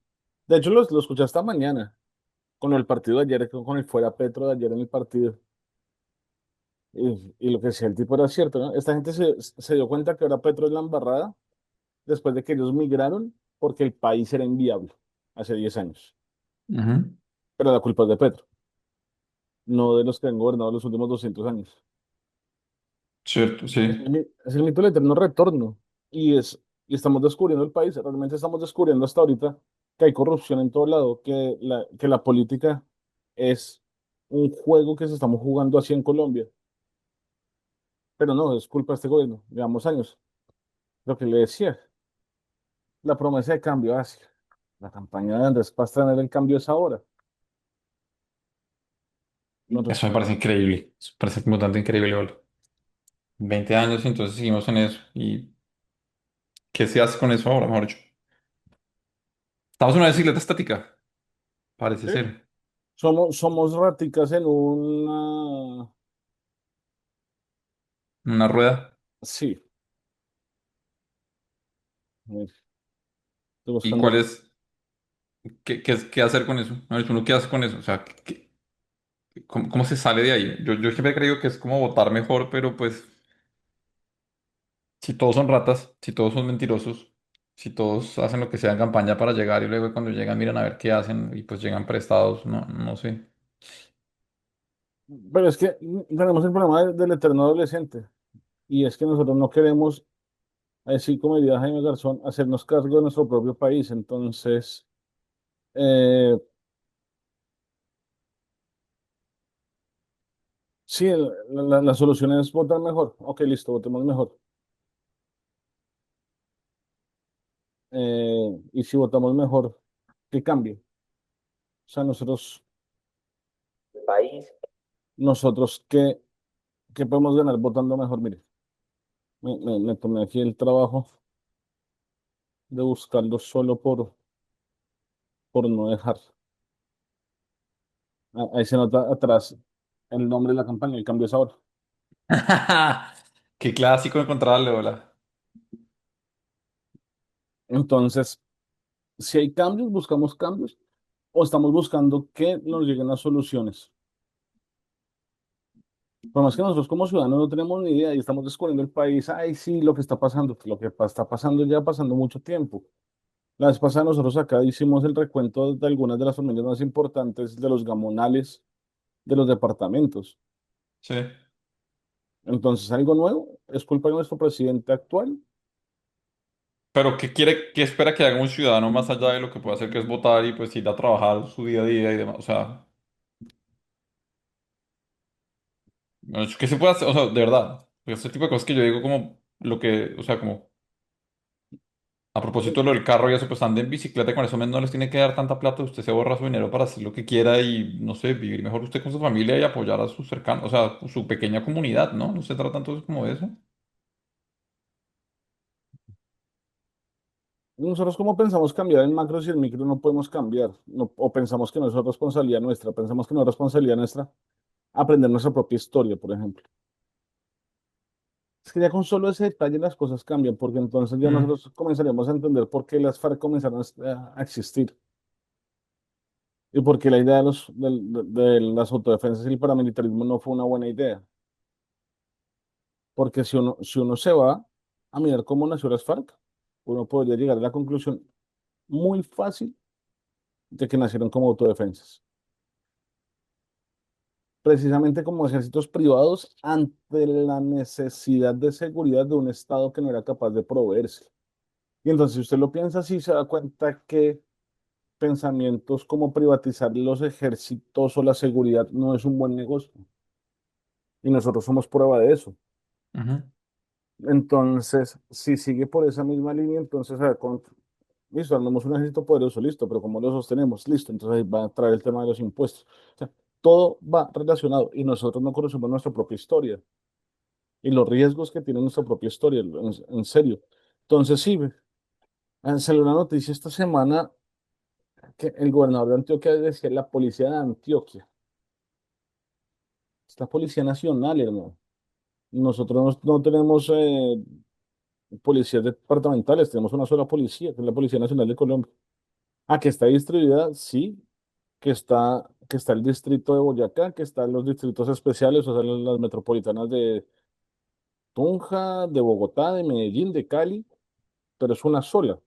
De hecho, lo escuché esta mañana con el partido de ayer, con el fuera Petro de ayer en el partido. Y lo que decía el tipo era cierto, ¿no? Esta gente se dio cuenta que ahora Petro es la embarrada después de que ellos migraron porque el país era inviable hace 10 años. ujú. Pero la culpa es de Petro, no de los que han gobernado los últimos 200 años. Cierto, sí. Es el mito del eterno retorno. Y estamos descubriendo el país, realmente estamos descubriendo hasta ahorita que hay corrupción en todo lado, que la política es un juego que se estamos jugando así en Colombia. Pero no, es culpa de este gobierno, llevamos años. Lo que le decía, la promesa de cambio hacia la campaña de Andrés Pastrana del cambio es ahora. Eso Nosotros, me parece increíble, eso me parece como tanto increíble, boludo. 20 años y entonces seguimos en eso. ¿Y qué se hace con eso ahora, mejor dicho? Estamos en una bicicleta estática, parece ¿sí? ser. Somos ráticas en una... Una rueda. Sí, estoy ¿Y cuál buscando. es? ¿Qué hacer con eso? Mejor dicho, ¿uno qué hace con eso? O sea, ¿cómo se sale de ahí? Yo siempre creo que es como votar mejor, pero pues si todos son ratas, si todos son mentirosos, si todos hacen lo que sea en campaña para llegar y luego cuando llegan miran a ver qué hacen y pues llegan prestados, no sé. Pero es que tenemos el problema del eterno adolescente. Y es que nosotros no queremos, así como diría Jaime Garzón, hacernos cargo de nuestro propio país. Entonces, eh, sí, la solución es votar mejor. Ok, listo, votemos mejor. Y si votamos mejor, ¿qué cambie? O sea, nosotros ¿qué podemos ganar votando mejor? Mire, me tomé aquí el trabajo de buscarlo solo por no dejar. Ahí se nota atrás el nombre de la campaña, el cambio es ahora. Qué clásico encontrarle, hola. Entonces, si hay cambios, buscamos cambios o estamos buscando que nos lleguen las soluciones. Por más que nosotros como ciudadanos no tenemos ni idea y estamos descubriendo el país, ay, sí, lo que está pasando, lo que está pasando ya pasando mucho tiempo. La vez pasada nosotros acá hicimos el recuento de algunas de las familias más importantes de los gamonales de los departamentos. Sí. Entonces, algo nuevo, es culpa de nuestro presidente actual. Pero qué espera que haga un ciudadano más allá de lo que puede hacer, que es votar y pues ir a trabajar su día a día y demás? O sea, ¿qué se puede hacer? O sea, de verdad. Este tipo de cosas que yo digo como lo que, o sea, como a propósito de lo del carro y eso, pues ande en bicicleta y con eso no les tiene que dar tanta plata, usted se ahorra su dinero para hacer lo que quiera y, no sé, vivir mejor usted con su familia y apoyar a sus cercanos, o sea, su pequeña comunidad, ¿no? No se trata tanto como de eso. Nosotros cómo pensamos cambiar el macro si el micro no podemos cambiar, o pensamos que no es responsabilidad nuestra, pensamos que no es responsabilidad nuestra aprender nuestra propia historia, por ejemplo. Es que ya con solo ese detalle las cosas cambian, porque entonces ya Mm. nosotros comenzaríamos a entender por qué las FARC comenzaron a existir y por qué la idea de las autodefensas y el paramilitarismo no fue una buena idea. Porque si uno se va a mirar cómo nació las FARC, uno podría llegar a la conclusión muy fácil de que nacieron como autodefensas, precisamente como ejércitos privados ante la necesidad de seguridad de un Estado que no era capaz de proveerse. Y entonces, si usted lo piensa así, se da cuenta que pensamientos como privatizar los ejércitos o la seguridad no es un buen negocio. Y nosotros somos prueba de eso. Ujú. Entonces, si sigue por esa misma línea, entonces, a ver, listo, armamos un ejército poderoso, listo, pero ¿cómo lo sostenemos? Listo, entonces ahí va a traer el tema de los impuestos. O sea, todo va relacionado y nosotros no conocemos nuestra propia historia y los riesgos que tiene nuestra propia historia, en serio. Entonces, sí, salió una noticia esta semana que el gobernador de Antioquia decía la policía de Antioquia, es la policía nacional, hermano. Nosotros no tenemos policías departamentales, tenemos una sola policía, que es la Policía Nacional de Colombia. Ah, que está distribuida, sí, que está el distrito de Boyacá, que están los distritos especiales, o sea, las metropolitanas de Tunja, de Bogotá, de Medellín, de Cali, pero es una sola.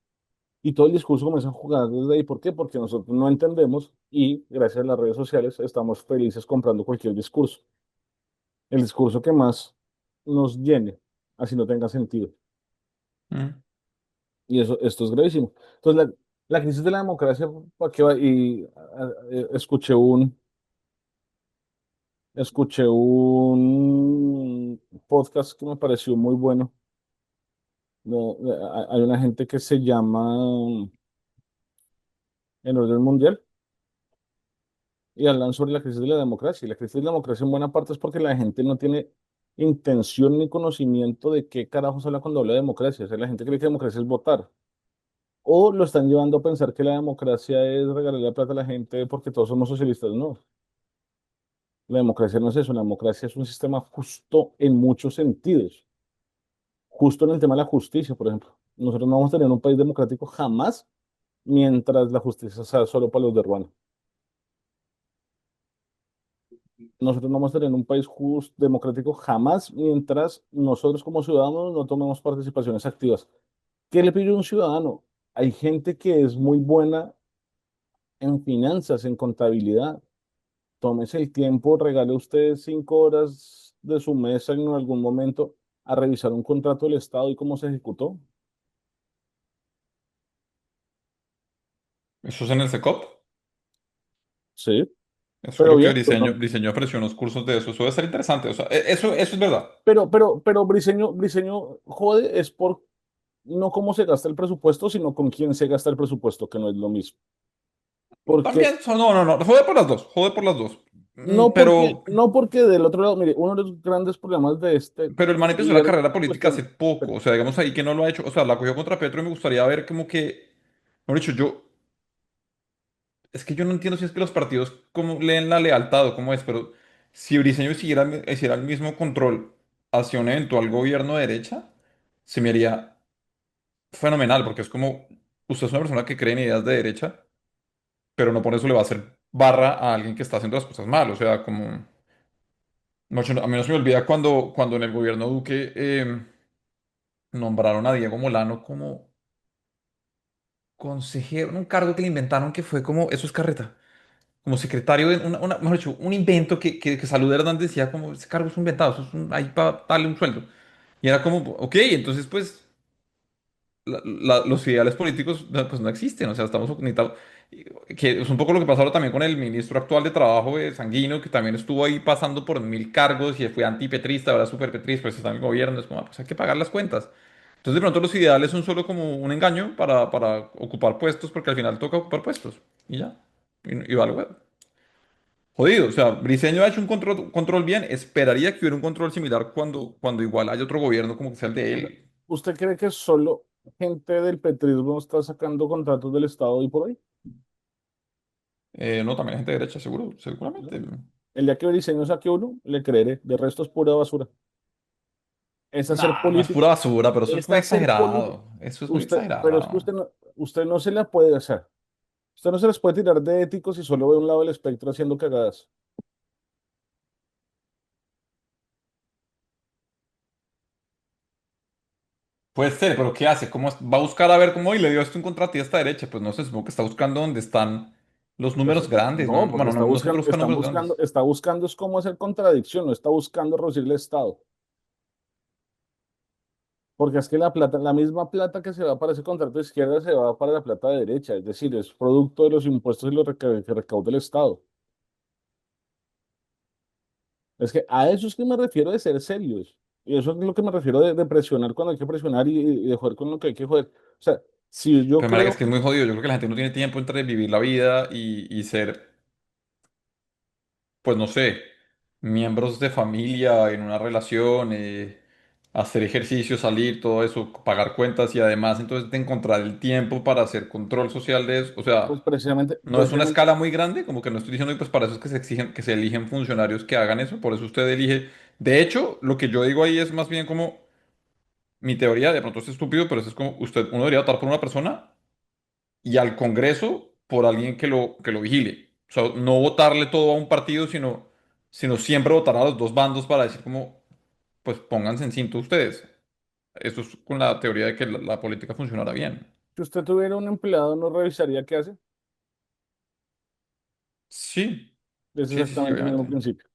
Y todo el discurso comienza a jugar desde ahí. ¿Por qué? Porque nosotros no entendemos y gracias a las redes sociales estamos felices comprando cualquier discurso. El discurso que más nos llene, así no tenga sentido. Mm. Y esto es gravísimo. Entonces, la crisis de la democracia, ¿para qué va? Y escuché un podcast que me pareció muy bueno. Hay una gente que se llama En Orden Mundial y hablan sobre la crisis de la democracia. Y la crisis de la democracia en buena parte es porque la gente no tiene intención ni conocimiento de qué carajos habla cuando habla de democracia. O sea, la gente cree que democracia es votar. O lo están llevando a pensar que la democracia es regalarle plata a la gente porque todos somos socialistas. No, la democracia no es eso. La democracia es un sistema justo en muchos sentidos. Justo en el tema de la justicia, por ejemplo. Nosotros no vamos a tener un país democrático jamás mientras la justicia sea solo para los de Ruanda. Nosotros no vamos a tener un país justo, democrático jamás mientras nosotros como ciudadanos no tomemos participaciones activas. ¿Qué le pide un ciudadano? Hay gente que es muy buena en finanzas, en contabilidad. Tómese el tiempo, regale usted 5 horas de su mesa en algún momento a revisar un contrato del Estado y cómo se ejecutó. ¿Eso es en el SECOP? Sí, Eso pero creo que bien, Briseño ofreció unos cursos de eso. Eso debe ser interesante. O sea, eso es verdad. pero Briseño jode es por no cómo se gasta el presupuesto, sino con quién se gasta el presupuesto, que no es lo mismo. Porque, También, no, no, no. Jode por las dos. Jode por las dos. no porque, Pero, no porque del otro lado, mire, uno de los grandes problemas de este pero el man empezó la gobierno, carrera política hace cuestión, poco. O sea, digamos ahí que no lo ha hecho. O sea, la cogió contra Petro y me gustaría ver como que. Mejor dicho, es que yo no entiendo si es que los partidos cómo leen la lealtad o cómo es, pero si Briceño hiciera el mismo control hacia un eventual gobierno de derecha, se me haría fenomenal, porque es como, usted es una persona que cree en ideas de derecha, pero no por eso le va a hacer barra a alguien que está haciendo las cosas mal. O sea, como, a mí no se me olvida cuando en el gobierno Duque nombraron a Diego Molano como consejero, un cargo que le inventaron que fue como, eso es carreta. Como secretario de mejor dicho, un invento que Salud Hernández decía como, ese cargo es un inventado, eso es ahí para darle un sueldo. Y era como, ok, entonces pues los ideales políticos pues no existen, o sea, estamos necesitados, que es un poco lo que pasa ahora también con el ministro actual de Trabajo, Sanguino, que también estuvo ahí pasando por 1000 cargos y fue antipetrista, ahora super petrista, pues está en el gobierno, es como, pues hay que pagar las cuentas. Entonces de pronto los ideales son solo como un engaño para ocupar puestos, porque al final toca ocupar puestos, y ya, y vale, bueno. Jodido, o sea, Briseño ha hecho un control bien. Esperaría que hubiera un control similar cuando igual haya otro gobierno como que sea el de él. ¿usted cree que solo gente del petrismo está sacando contratos del Estado y por ahí? No, también hay gente de derecha, seguro, ¿No? seguramente. El día que Briseño saque uno, le creeré, de resto es pura basura. Es hacer No, no es pura política, basura, pero eso es es muy hacer política. exagerado. Eso es muy Pero es que exagerado. usted no se la puede hacer. Usted no se les puede tirar de éticos si solo ve un lado del espectro haciendo cagadas. Puede ser, pero ¿qué hace? Va a buscar a ver cómo y le dio esto un contrato a esta derecha? Pues no sé, supongo que está buscando dónde están los Pues números grandes, ¿no? no, porque Bueno, no, no siempre buscan números grandes. está buscando es cómo hacer contradicción, no está buscando reducir el Estado. Porque es que la plata, la misma plata que se va para ese contrato de izquierda se va para la plata de derecha, es decir, es producto de los impuestos y los que recauda el Estado. Es que a eso es que me refiero de ser serios. Y eso es lo que me refiero de presionar cuando hay que presionar y de joder con lo que hay que joder. O sea, si yo Pero marica, creo, es que es muy jodido. Yo creo que la gente no tiene tiempo entre vivir la vida y ser, pues no sé, miembros de familia en una relación, hacer ejercicio, salir, todo eso, pagar cuentas y además entonces de encontrar el tiempo para hacer control social de eso. O pues sea, precisamente, no es una precisamente, escala muy grande, como que no estoy diciendo, y pues para eso es que se exigen, que se eligen funcionarios que hagan eso, por eso usted elige. De hecho, lo que yo digo ahí es más bien como mi teoría, de pronto es estúpido, pero eso es como usted, uno debería votar por una persona y al Congreso por alguien que lo vigile. O sea, no votarle todo a un partido, sino siempre votar a los dos bandos para decir como, pues pónganse en cinto ustedes. Eso es con la teoría de que la política funcionará bien. si usted tuviera un empleado, no revisaría qué hace. Sí, Es sí, sí, sí, exactamente el mismo obviamente. principio.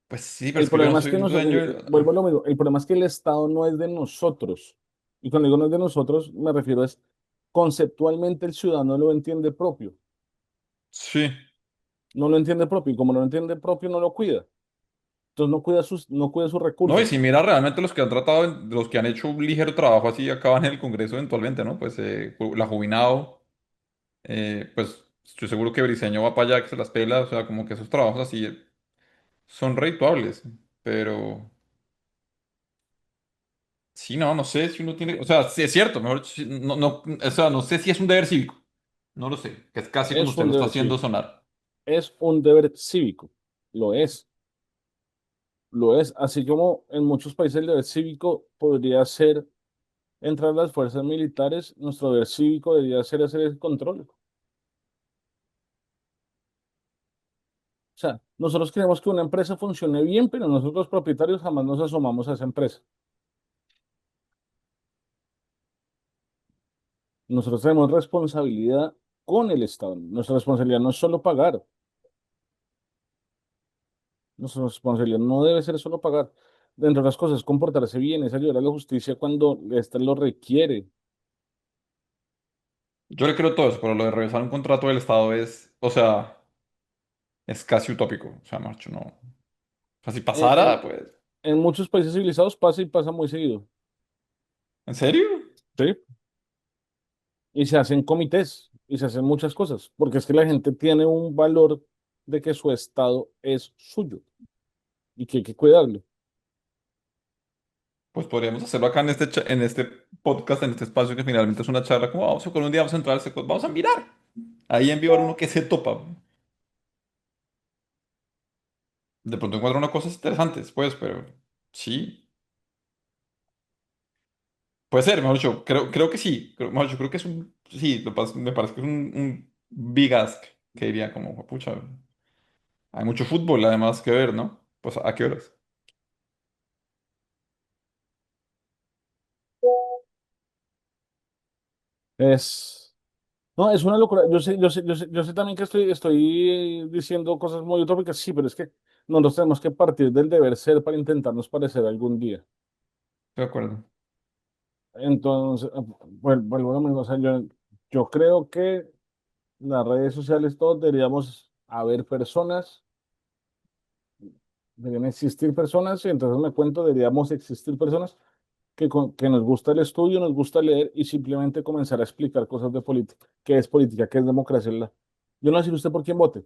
Pues sí, pero El es que yo no problema es soy que un nosotros, dueño. mire, vuelvo a lo mismo, el problema es que el Estado no es de nosotros. Y cuando digo no es de nosotros, me refiero es conceptualmente el ciudadano lo entiende propio. Sí. No lo entiende propio y como no lo entiende propio, no lo cuida. Entonces no cuida sus No, y recursos. si mira realmente los que han tratado, los que han hecho un ligero trabajo así acaban en el Congreso eventualmente, ¿no? Pues la Jubilado, pues estoy seguro que Briseño va para allá que se las pela, o sea, como que esos trabajos así son redituables, pero sí, no, no sé si uno tiene, o sea, sí es cierto, mejor, no, no, o sea, no sé si es un deber cívico, no lo sé, que es casi como Es usted un lo está deber haciendo cívico. sonar. Es un deber cívico. Lo es. Lo es. Así como en muchos países el deber cívico podría ser entrar a las fuerzas militares, nuestro deber cívico debería ser hacer el control. O sea, nosotros queremos que una empresa funcione bien, pero nosotros los propietarios jamás nos asomamos a esa empresa. Nosotros tenemos responsabilidad con el Estado. Nuestra responsabilidad no es solo pagar. Nuestra responsabilidad no debe ser solo pagar. Dentro de las cosas, comportarse bien, es ayudar a la justicia cuando ésta lo requiere. Yo le creo todo eso, pero lo de revisar un contrato del Estado es, o sea, es casi utópico, o sea, macho, no. O sea, si En, pasara, en- pues, en muchos países civilizados pasa y pasa muy seguido. ¿en serio? ¿Sí? Y se hacen comités y se hacen muchas cosas, porque es que la gente tiene un valor de que su Estado es suyo y que hay que cuidarlo. Pues podríamos hacerlo acá en en este podcast, en este espacio que finalmente es una charla, como vamos a con un día vamos a entrar, vamos a mirar. Ahí en vivo uno que se topa. De pronto encuentra unas cosas interesantes, pues, pero sí, puede ser, mejor dicho, creo que sí, mejor dicho, creo que es un, sí, me parece que es un big ask, que diría como, pucha, hay mucho fútbol además que ver, ¿no? Pues, ¿a qué horas? Es, no, es una locura. Yo sé también que estoy diciendo cosas muy utópicas, sí, pero es que nosotros tenemos que partir del deber ser para intentarnos parecer algún día. Estoy de acuerdo. Entonces, vuelvo a lo mismo, o sea, yo creo que las redes sociales, todos deberíamos haber personas, deberían existir personas, y entonces me cuento, deberíamos existir personas que nos gusta el estudio, nos gusta leer y simplemente comenzar a explicar cosas de política. ¿Qué es política? ¿Qué es democracia? Yo no sé usted por quién vote.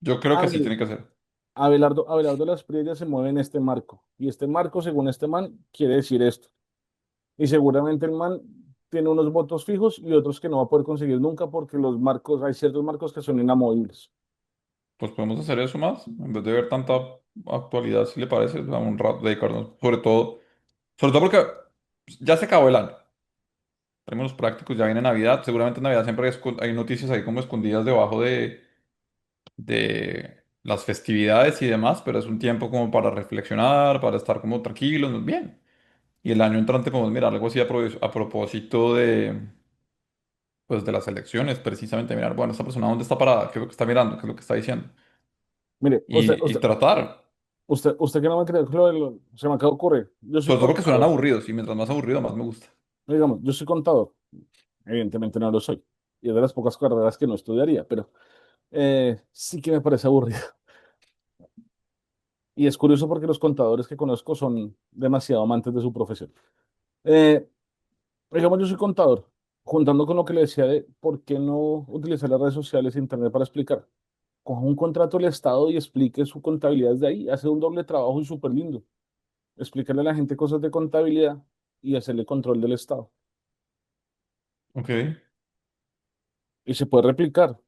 Yo creo que sí Abel- tiene que ser. Abelardo Las Priellas se mueve en este marco. Y este marco, según este man, quiere decir esto. Y seguramente el man tiene unos votos fijos y otros que no va a poder conseguir nunca porque los marcos, hay ciertos marcos que son inamovibles. Pues podemos hacer eso más, en vez de ver tanta actualidad, si le parece, a un rato dedicarnos, sobre todo porque ya se acabó el año. Tenemos prácticos, ya viene Navidad. Seguramente en Navidad siempre hay noticias ahí como escondidas debajo de las festividades y demás, pero es un tiempo como para reflexionar, para estar como tranquilos, bien. Y el año entrante podemos mirar algo así a propósito de, pues, de las elecciones, precisamente mirar, bueno, esta persona dónde está parada, qué es lo que está mirando, qué es lo que está diciendo. Mire, Y tratar, usted que no me cree, se me acaba de ocurrir. Yo soy sobre todo porque suenan contador, aburridos, y mientras más aburrido, más me gusta. digamos, yo soy contador. Evidentemente no lo soy. Y es de las pocas carreras que no estudiaría, pero sí que me parece aburrido. Y es curioso porque los contadores que conozco son demasiado amantes de su profesión. Eh, digamos, yo soy contador, juntando con lo que le decía de por qué no utilizar las redes sociales e internet para explicar. Coja un contrato del Estado y explique su contabilidad desde ahí. Hace un doble trabajo y súper lindo. Explicarle a la gente cosas de contabilidad y hacerle control del Estado. Ok. Y se puede replicar.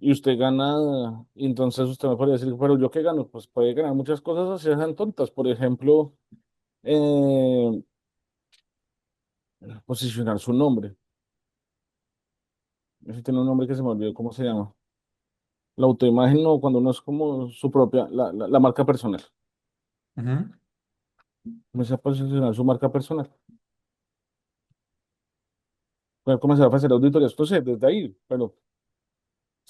Y usted gana, y entonces usted me podría decir, pero ¿yo qué gano? Pues puede ganar muchas cosas así sean tontas. Por ejemplo, eh, posicionar su nombre. Ese tiene un nombre que se me olvidó cómo se llama. La autoimagen, no, cuando uno es como su propia, la marca personal. Ujú. Comienza a posicionar su marca personal. Puede comenzar a hacer auditorías, entonces desde ahí, pero o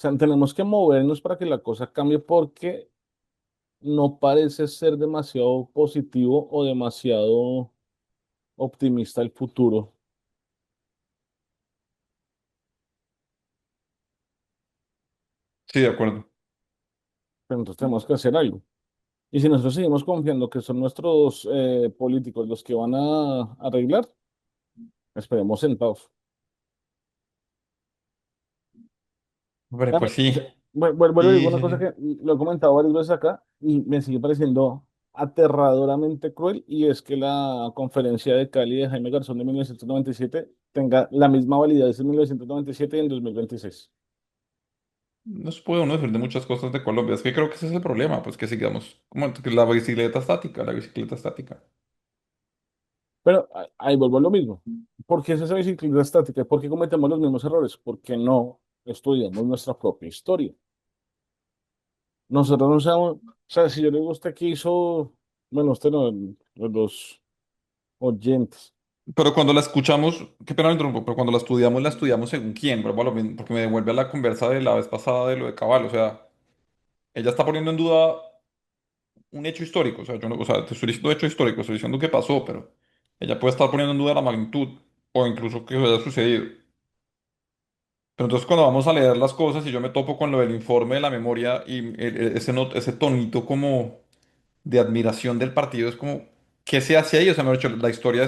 sea, tenemos que movernos para que la cosa cambie porque no parece ser demasiado positivo o demasiado optimista el futuro. Sí, de acuerdo. Pero entonces tenemos que hacer algo. Y si nosotros seguimos confiando que son nuestros políticos los que van a arreglar, esperemos sentados. Hombre, Dame, pues sí. vuelvo a decir Sí, una sí, cosa sí. que lo he comentado varias veces acá y me sigue pareciendo aterradoramente cruel y es que la conferencia de Cali de Jaime Garzón de 1997 tenga la misma validez en 1997 y en 2026. No se puede uno decir de muchas cosas de Colombia. Es que creo que ese es el problema, pues que sigamos como que la bicicleta estática, la bicicleta estática. Pero ahí vuelvo a lo mismo. ¿Por qué es esa bicicleta estática? ¿Por qué cometemos los mismos errores? Porque no estudiamos nuestra propia historia. Nosotros no sabemos, o sea, si yo le digo a usted que hizo, bueno, usted no, los oyentes. Pero cuando la escuchamos, qué pena me interrumpo, pero cuando la estudiamos según quién, vuelvo a lo mismo, porque me devuelve a la conversa de la vez pasada de lo de Cabal, o sea, ella está poniendo en duda un hecho histórico, o sea, yo no, o sea, te estoy diciendo hecho histórico, estoy diciendo que pasó, pero ella puede estar poniendo en duda la magnitud o incluso que haya sucedido. Pero entonces cuando vamos a leer las cosas y yo me topo con lo del informe de la memoria y ese, ese tonito como de admiración del partido, es como, ¿qué se hace ahí? O sea, me dicho, la historia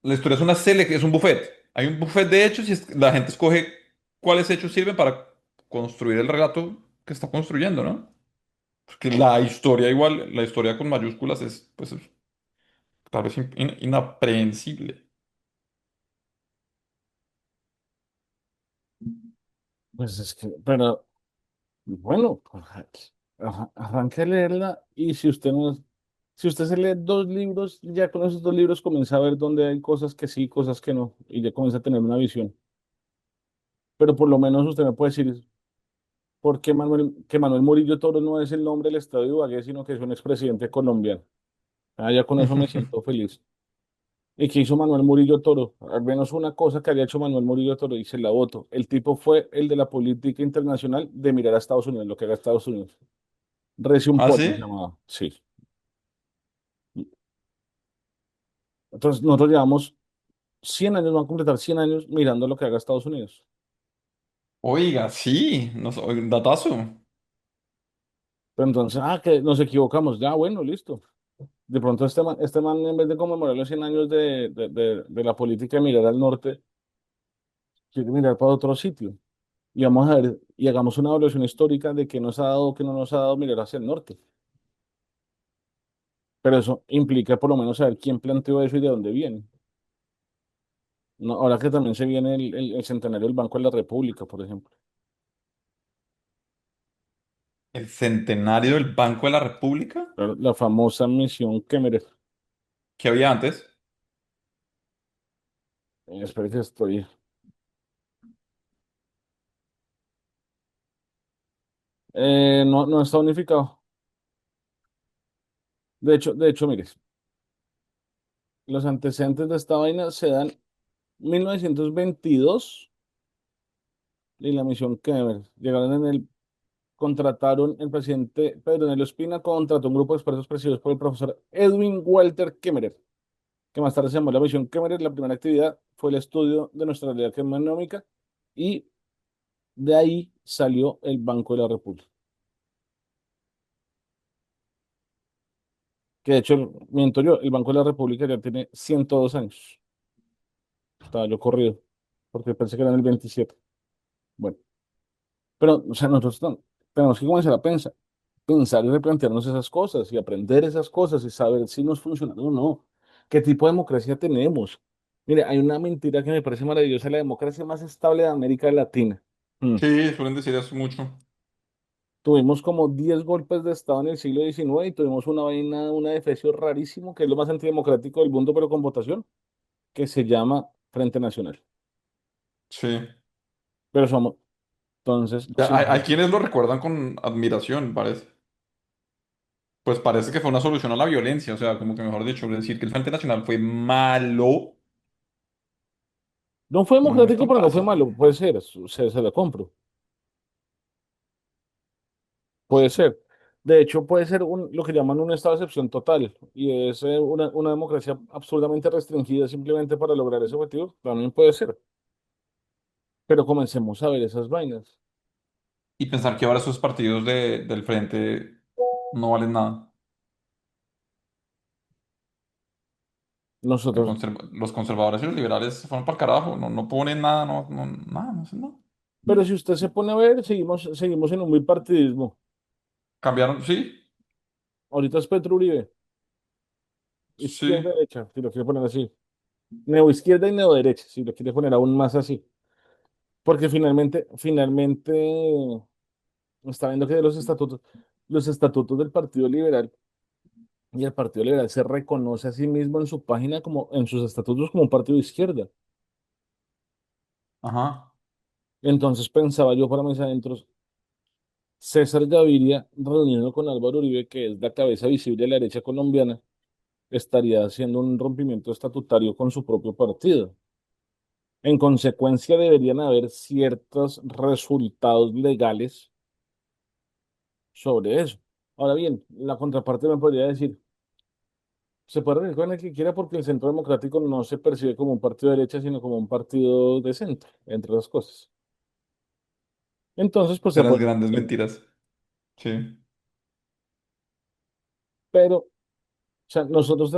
la historia es una es un buffet. Hay un buffet de hechos y la gente escoge cuáles hechos sirven para construir el relato que está construyendo, ¿no? Porque la historia igual, la historia con mayúsculas es, pues, tal vez inaprehensible. Pues es que, pero bueno, arranque a leerla y si usted no, si usted se lee dos libros, ya con esos dos libros comienza a ver dónde hay cosas que sí, cosas que no, y ya comienza a tener una visión. Pero por lo menos usted me puede decir por qué que Manuel Murillo Toro no es el nombre del estado de Ibagué, sino que es un expresidente colombiano. Ah, ya con eso me siento feliz. ¿Y qué hizo Manuel Murillo Toro? Al menos una cosa que había hecho Manuel Murillo Toro y se la voto. El tipo fue el de la política internacional de mirar a Estados Unidos, lo que haga Estados Unidos. Rece un ¿Ah, polvo se sí? llamaba. Sí. Entonces, nosotros llevamos 100 años, vamos a completar 100 años mirando lo que haga Estados Unidos. Oiga, sí, no, un datazo. Pero entonces, que nos equivocamos. Ya, bueno, listo. De pronto este man en vez de conmemorar los 100 años de la política de mirar al norte, quiere mirar para otro sitio. Y vamos a ver, y hagamos una evaluación histórica de qué nos ha dado, qué no nos ha dado mirar hacia el norte. Pero eso implica por lo menos saber quién planteó eso y de dónde viene. No, ahora que también se viene el centenario del Banco de la República, por ejemplo. El centenario del Banco de la República, La famosa misión Kemmerer. que había antes. Espera que estoy. No, no está unificado. De hecho, mire, los antecedentes de esta vaina se dan 1922 y la misión Kemmer. Llegaron en el, contrataron, el presidente Pedro Nelo Espina contrató un grupo de expertos presididos por el profesor Edwin Walter Kemmerer, que más tarde se llamó la misión Kemmerer. La primera actividad fue el estudio de nuestra realidad económica y de ahí salió el Banco de la República. Que de hecho, miento yo, el Banco de la República ya tiene 102 años. Estaba yo corrido, porque pensé que eran el 27. Bueno, pero, o sea, nosotros tenemos que comenzar a pensar y replantearnos esas cosas y aprender esas cosas y saber si nos funcionan o no. ¿Qué tipo de democracia tenemos? Mire, hay una mentira que me parece maravillosa: la democracia más estable de América Latina. Mm. Sí, suelen decir eso mucho. Tuvimos como 10 golpes de Estado en el siglo XIX y tuvimos una vaina, una defecio rarísimo, que es lo más antidemocrático del mundo, pero con votación, que se llama Frente Nacional. Sí. Pero somos, entonces, Ya, si hay nosotros, quienes lo recuerdan con admiración, parece. Pues parece que fue una solución a la violencia, o sea, como que mejor dicho, decir que el Frente Nacional fue malo, no fue no es democrático, tan pero no fue fácil. malo, puede ser, se lo compro, puede ser. De hecho, puede ser lo que llaman un estado de excepción total, y es una democracia absurdamente restringida simplemente para lograr ese objetivo, también puede ser. Pero comencemos a ver esas vainas. Y pensar que ahora esos partidos del Frente no valen nada. Nosotros, Los conservadores y los liberales se fueron para el carajo, no, no ponen nada, nada, no hacen nada. pero si usted se pone a ver, seguimos en un bipartidismo. Cambiaron, sí, Ahorita es Petro Uribe, izquierda, sí, derecha, si lo quiere poner así. Neoizquierda y neoderecha, si lo quiere poner aún más así. Porque finalmente, está viendo que de los estatutos del Partido Liberal, y el Partido Liberal se reconoce a sí mismo en su página como, en sus estatutos, como un partido de izquierda. ajá. Entonces pensaba yo para mis adentros, César Gaviria, reunido con Álvaro Uribe, que es la cabeza visible de la derecha colombiana, estaría haciendo un rompimiento estatutario con su propio partido. En consecuencia, deberían haber ciertos resultados legales sobre eso. Ahora bien, la contraparte me podría decir, se puede reunir con el que quiera porque el Centro Democrático no se percibe como un partido de derecha, sino como un partido de centro, entre otras cosas. Entonces, pues se De las puede grandes hacer. mentiras. Sí. Pero, o sea, nosotros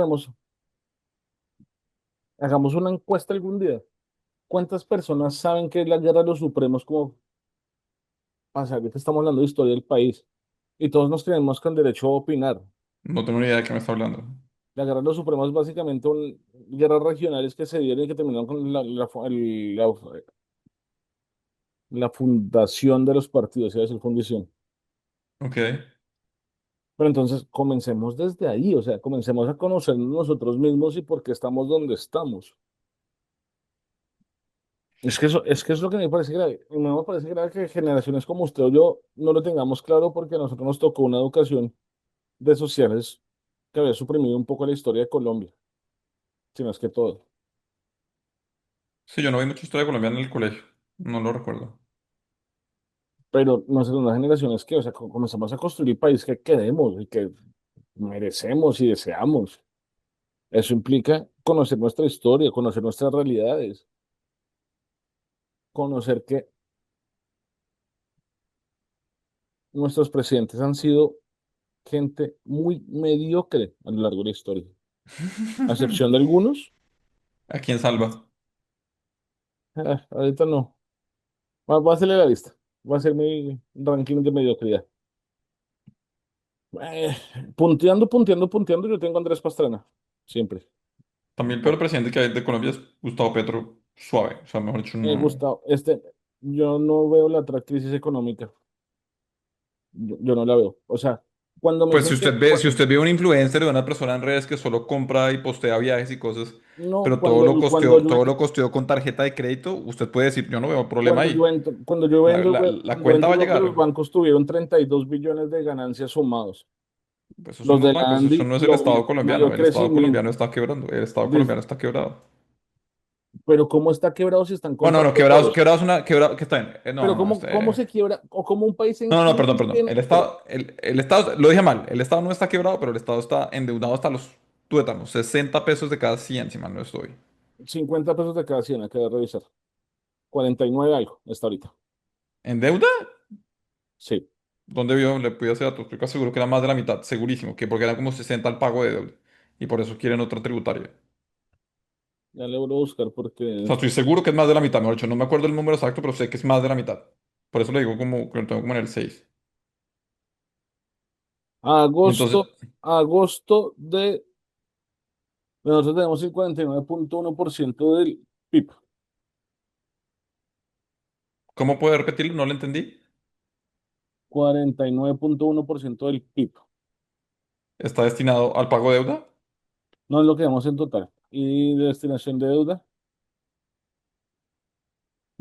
hagamos una encuesta algún día. ¿Cuántas personas saben que es la guerra de los supremos como pasa? Que estamos hablando de historia del país y todos nos creemos con derecho a opinar. No tengo ni idea de qué me está hablando. La guerra de los supremos es básicamente guerras regionales que se dieron y que terminaron con la fundación de los partidos, iba a decir fundición. Ok. Pero entonces comencemos desde ahí, o sea, comencemos a conocernos nosotros mismos y por qué estamos donde estamos. Es que es lo que me parece grave. Y me parece grave que generaciones como usted o yo no lo tengamos claro porque a nosotros nos tocó una educación de sociales que había suprimido un poco la historia de Colombia, si no es que todo. Sí, yo no vi mucha historia colombiana en el colegio. No lo recuerdo. Pero nosotros, las generaciones que, o sea, comenzamos a construir el país que queremos y que merecemos y deseamos. Eso implica conocer nuestra historia, conocer nuestras realidades, conocer que nuestros presidentes han sido gente muy mediocre a lo largo de la historia, a excepción de algunos. ¿A quién salva? Ahorita no. Va a hacerle la lista. Va a ser mi ranking de mediocridad. Eh, punteando, yo tengo a Andrés Pastrana. Siempre. También el peor Por- presidente que hay de Colombia es Gustavo Petro. Suave. O sea, mejor dicho, no. Gustavo, yo no veo la otra crisis económica. Yo no la veo. O sea, cuando me Pues dicen que, si usted ve un influencer de una persona en redes que solo compra y postea viajes y cosas, no, pero cuando yo, todo lo costeó con tarjeta de crédito, usted puede decir, yo no veo problema cuando yo ahí. entro, cuando yo vendo, La cuando cuenta va entro a veo que los llegar. bancos tuvieron 32 billones de ganancias sumados. Pues esos Los son los de la bancos, eso Andy, no es el lo Estado mayor colombiano. El Estado colombiano crecimiento. está quebrando. El Estado Des- colombiano está quebrado. pero ¿cómo está quebrado si están Bueno, no, comprando quebrados, todos? quebrados una, quebrado, ¿qué está bien? No, Pero no, no, ¿cómo se quiebra o cómo un país en no, no, perdón, crisis perdón. tiene? El Pero Estado, el Estado, lo dije mal. El Estado no está quebrado, pero el Estado está endeudado hasta los tuétanos. 60 pesos de cada 100, si mal no estoy. 50 pesos de cada 100, hay que revisar. 49 algo, está ahorita. ¿En deuda? Sí, ¿Dónde vio? Le pude hacer datos. Estoy casi seguro que era más de la mitad, segurísimo, que porque eran como 60 al pago de deuda. Y por eso quieren otra tributaria. ya le voy a buscar O porque sea, estoy seguro que es más de la mitad, mejor dicho. No me acuerdo el número exacto, pero sé que es más de la mitad. Por eso le digo como que lo tengo como en el 6. Entonces, agosto, agosto de, nosotros tenemos el 49,1% del PIB. ¿cómo puede repetirlo? No lo entendí. 49,1% del PIB. ¿Está destinado al pago de deuda? No es lo que damos en total. Y de destinación de deuda,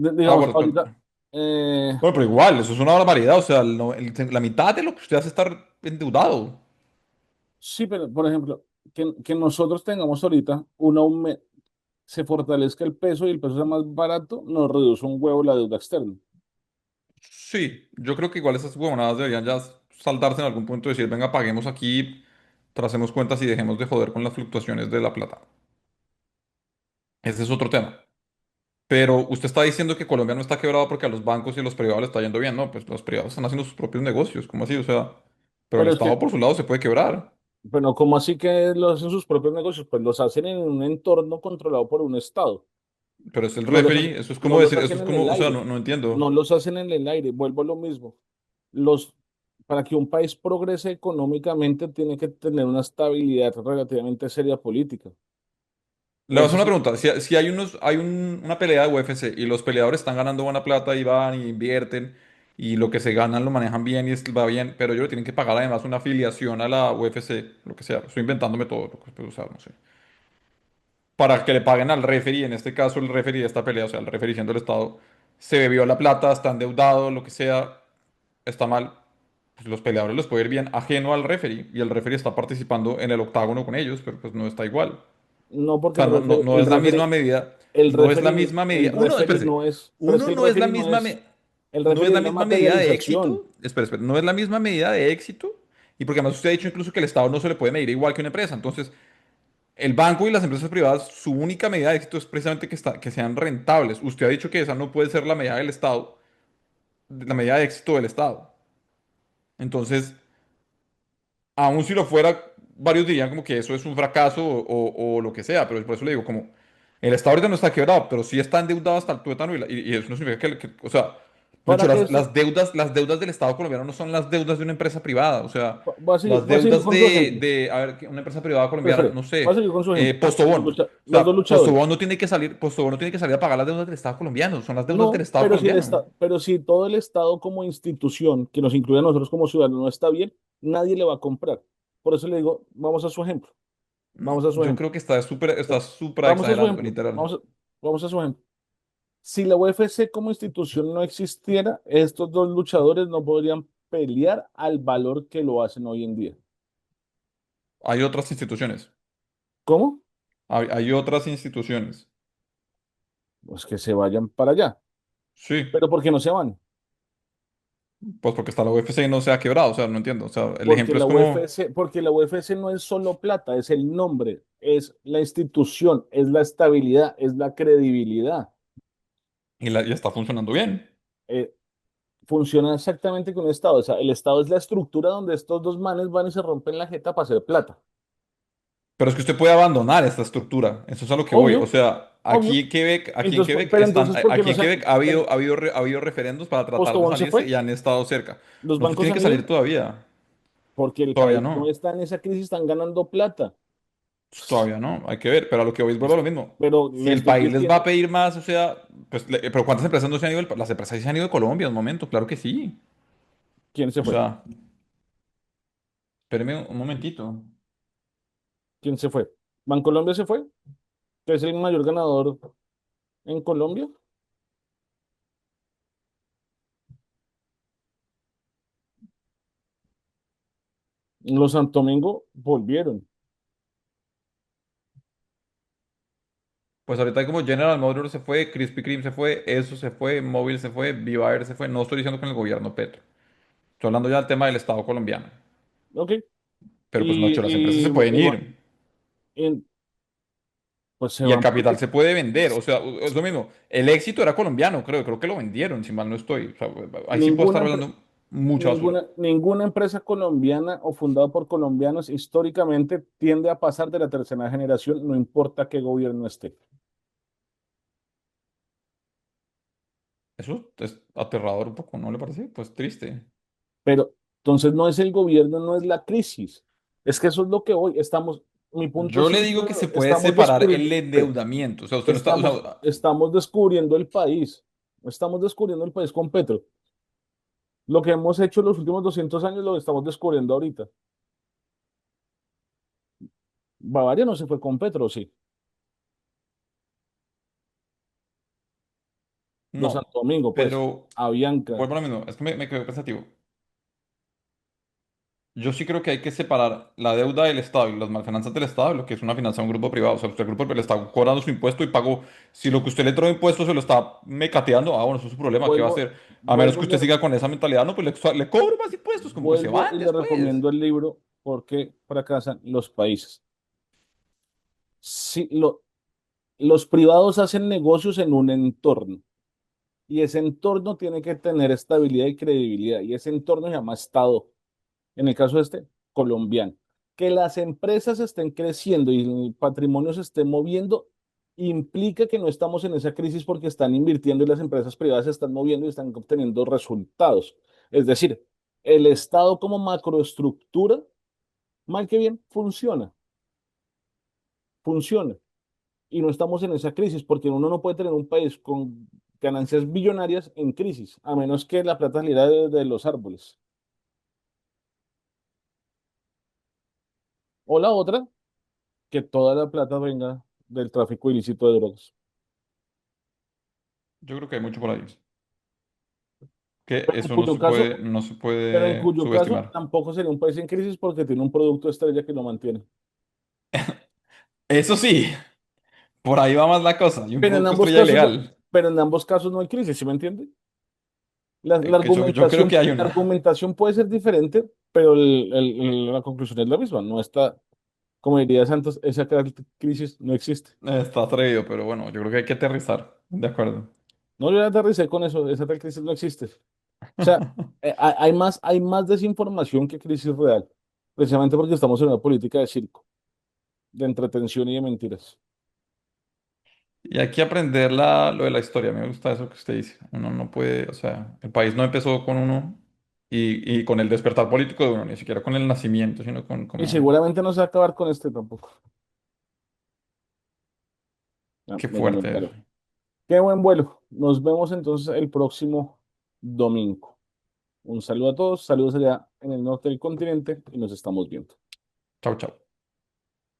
Ah, digamos, bueno, ahorita, eh, bueno, pero igual, eso es una barbaridad. O sea, la mitad de lo que usted hace estar endeudado. sí, pero por ejemplo, que nosotros tengamos ahorita se fortalezca el peso y el peso sea más barato, nos reduce un huevo la deuda externa. Sí, yo creo que igual esas huevonadas deberían ya saltarse en algún punto y decir, venga, paguemos aquí, tracemos cuentas y dejemos de joder con las fluctuaciones de la plata. Ese es otro tema. Pero usted está diciendo que Colombia no está quebrado porque a los bancos y a los privados le está yendo bien. No, pues los privados están haciendo sus propios negocios. ¿Cómo así? O sea, pero el Pero es Estado que, por su lado se puede quebrar. bueno, ¿cómo así que los hacen sus propios negocios? Pues los hacen en un entorno controlado por un Estado. Pero es el No los, ha- referee, eso es no como los decir, eso hacen es en como, el o sea, aire. no, no No entiendo. los hacen en el aire. Vuelvo a lo mismo. Los, para que un país progrese económicamente tiene que tener una estabilidad relativamente seria política. Le voy a hacer Eso una sí, pregunta. Si hay una pelea de UFC y los peleadores están ganando buena plata y van y invierten y lo que se ganan lo manejan bien y va bien, pero ellos le tienen que pagar además una afiliación a la UFC, lo que sea. Estoy inventándome todo lo que puedo usar, no sé. Para que le paguen al referee, en este caso el referee de esta pelea, o sea, el referee siendo el Estado, se bebió la plata, está endeudado, lo que sea, está mal. Pues los peleadores les puede ir bien ajeno al referee y el referee está participando en el octágono con ellos, pero pues no está igual. O no porque sea, no es la misma medida. No es la misma el medida. Uno, referee espérese. no es, pero es Uno que no es la misma, el no es referee es la la misma medida de materialización. éxito. Espera, no es la misma medida de éxito. Y porque además usted ha dicho incluso que el Estado no se le puede medir igual que una empresa. Entonces, el banco y las empresas privadas, su única medida de éxito es precisamente que sean rentables. Usted ha dicho que esa no puede ser la medida del Estado, la medida de éxito del Estado. Entonces, aun si lo fuera, varios dirían como que eso es un fracaso o lo que sea, pero por eso le digo, como el Estado ahorita no está quebrado, pero sí está endeudado hasta el tuétano y eso no significa o sea, de hecho, ¿Para qué es? las deudas del Estado colombiano no son las deudas de una empresa privada, o sea, las Voy a seguir deudas con su ejemplo. a ver, una empresa privada Pero colombiana, espere, no voy a sé, seguir con su ejemplo. Postobón. O Los dos sea, luchadores. Postobón no tiene que salir a pagar las deudas del Estado colombiano, son las deudas del No, Estado colombiano. pero si todo el Estado como institución, que nos incluye a nosotros como ciudadanos, no está bien, nadie le va a comprar. Por eso le digo, vamos a su ejemplo. No, Vamos a su yo ejemplo. creo que está súper Vamos a su exagerando, ejemplo. literal. Vamos a su ejemplo. Si la UFC como institución no existiera, estos dos luchadores no podrían pelear al valor que lo hacen hoy en día. Hay otras instituciones. ¿Cómo? Hay otras instituciones. Pues que se vayan para allá. Sí, Pero ¿por qué no se van? pues porque está la UFC y no se ha quebrado, o sea, no entiendo. O sea, el ejemplo es como, Porque la UFC no es solo plata, es el nombre, es la institución, es la estabilidad, es la credibilidad. y está funcionando bien. Eh, Funciona exactamente con el Estado. O sea, el Estado es la estructura donde estos dos manes van y se rompen la jeta para hacer plata. Pero es que usted puede abandonar esta estructura, eso es a lo que voy. O Obvio, sea, obvio. Entonces, pero entonces, ¿por qué Aquí no en se... Quebec ha habido referendos para tratar de Postobón se salirse fue? y han estado cerca. ¿Los No, usted bancos tiene han que ido? salir todavía. Porque el Todavía país no no. está en esa crisis, están ganando plata. Todavía no. Hay que ver. Pero a lo que voy es vuelvo a lo mismo. Pero Si le el estoy país les va a diciendo, pedir más, o sea, pues, pero ¿cuántas empresas no se han ido? Las empresas sí se han ido de Colombia en un momento, claro que sí. ¿quién se O fue? sea, espéreme un momentito. ¿Quién se fue? ¿Bancolombia se fue? ¿Que es el mayor ganador en Colombia? Los Santo Domingo volvieron. Pues ahorita hay como General Motors se fue, Krispy Kreme se fue, eso se fue, Móvil se fue, Viva Air se fue. No estoy diciendo con el gobierno Petro. Estoy hablando ya del tema del Estado colombiano. Ok. Pero pues no, las empresas se pueden Igual, ir. pues se Y el van capital porque se puede vender. O sea, es lo mismo. El éxito era colombiano, creo que lo vendieron, si mal no estoy. O sea, ahí sí puedo ninguna, estar empre- hablando mucha basura. ninguna empresa colombiana o fundada por colombianos históricamente tiende a pasar de la tercera generación, no importa qué gobierno esté. Eso es aterrador un poco, ¿no le parece? Pues triste. Pero entonces no es el gobierno, no es la crisis. Es que eso es lo que hoy estamos, mi punto Yo le simple, digo que se puede estamos separar descubriendo, el endeudamiento. O sea, usted no está. O sea, estamos descubriendo el país. Estamos descubriendo el país con Petro. Lo que hemos hecho en los últimos 200 años lo estamos descubriendo ahorita. Bavaria no se fue con Petro, sí. Los no. Santo Domingo, pues, Pero Avianca. vuelvo a lo mismo. Es que me quedo pensativo. Yo sí creo que hay que separar la deuda del Estado y las malfinanzas del Estado de lo que es una finanza de un grupo privado. O sea, usted, el grupo le está cobrando su impuesto y pagó. Si lo que usted le trae de impuestos se lo está mecateando, bueno, eso es su problema. ¿Qué va a Vuelvo, hacer? A menos vuelvo que y usted le, siga con esa mentalidad, no, pues le cobro más impuestos, como que se vuelvo y van le después. recomiendo el libro porque fracasan los países. Si los privados hacen negocios en un entorno y ese entorno tiene que tener estabilidad y credibilidad y ese entorno se llama Estado. En el caso de este, colombiano. Que las empresas estén creciendo y el patrimonio se esté moviendo implica que no estamos en esa crisis porque están invirtiendo y las empresas privadas se están moviendo y están obteniendo resultados. Es decir, el Estado como macroestructura, mal que bien, funciona. Y no estamos en esa crisis porque uno no puede tener un país con ganancias billonarias en crisis, a menos que la plata saliera de los árboles. O la otra, que toda la plata venga del tráfico ilícito de drogas. Yo creo que hay mucho por ahí. Que Pero en eso cuyo caso, no se pero en puede cuyo caso subestimar. tampoco sería un país en crisis porque tiene un producto estrella que lo mantiene. Eso sí, por ahí va más la cosa. Y un Pero en producto ambos estrella casos, ilegal. pero en ambos casos no hay crisis, ¿sí me entiende? Que yo creo que hay La una. argumentación puede ser diferente, pero la conclusión es la misma. No está, como diría Santos, esa crisis no existe. Está atrevido, pero bueno, yo creo que hay que aterrizar. De acuerdo. No, yo ya aterricé con eso, esa tal crisis no existe. O sea, hay más desinformación que crisis real, precisamente porque estamos en una política de circo, de entretención y de mentiras. Y hay que aprender lo de la historia. A mí me gusta eso que usted dice. Uno no puede, o sea, el país no empezó con uno y con el despertar político de uno, ni siquiera con el nacimiento, sino con Y como, seguramente no se va a acabar con este tampoco. Ah, qué bueno, muy fuerte eso. claro. Qué buen vuelo. Nos vemos entonces el próximo domingo. Un saludo a todos, saludos allá en el norte del continente y nos estamos viendo. Chau, chau.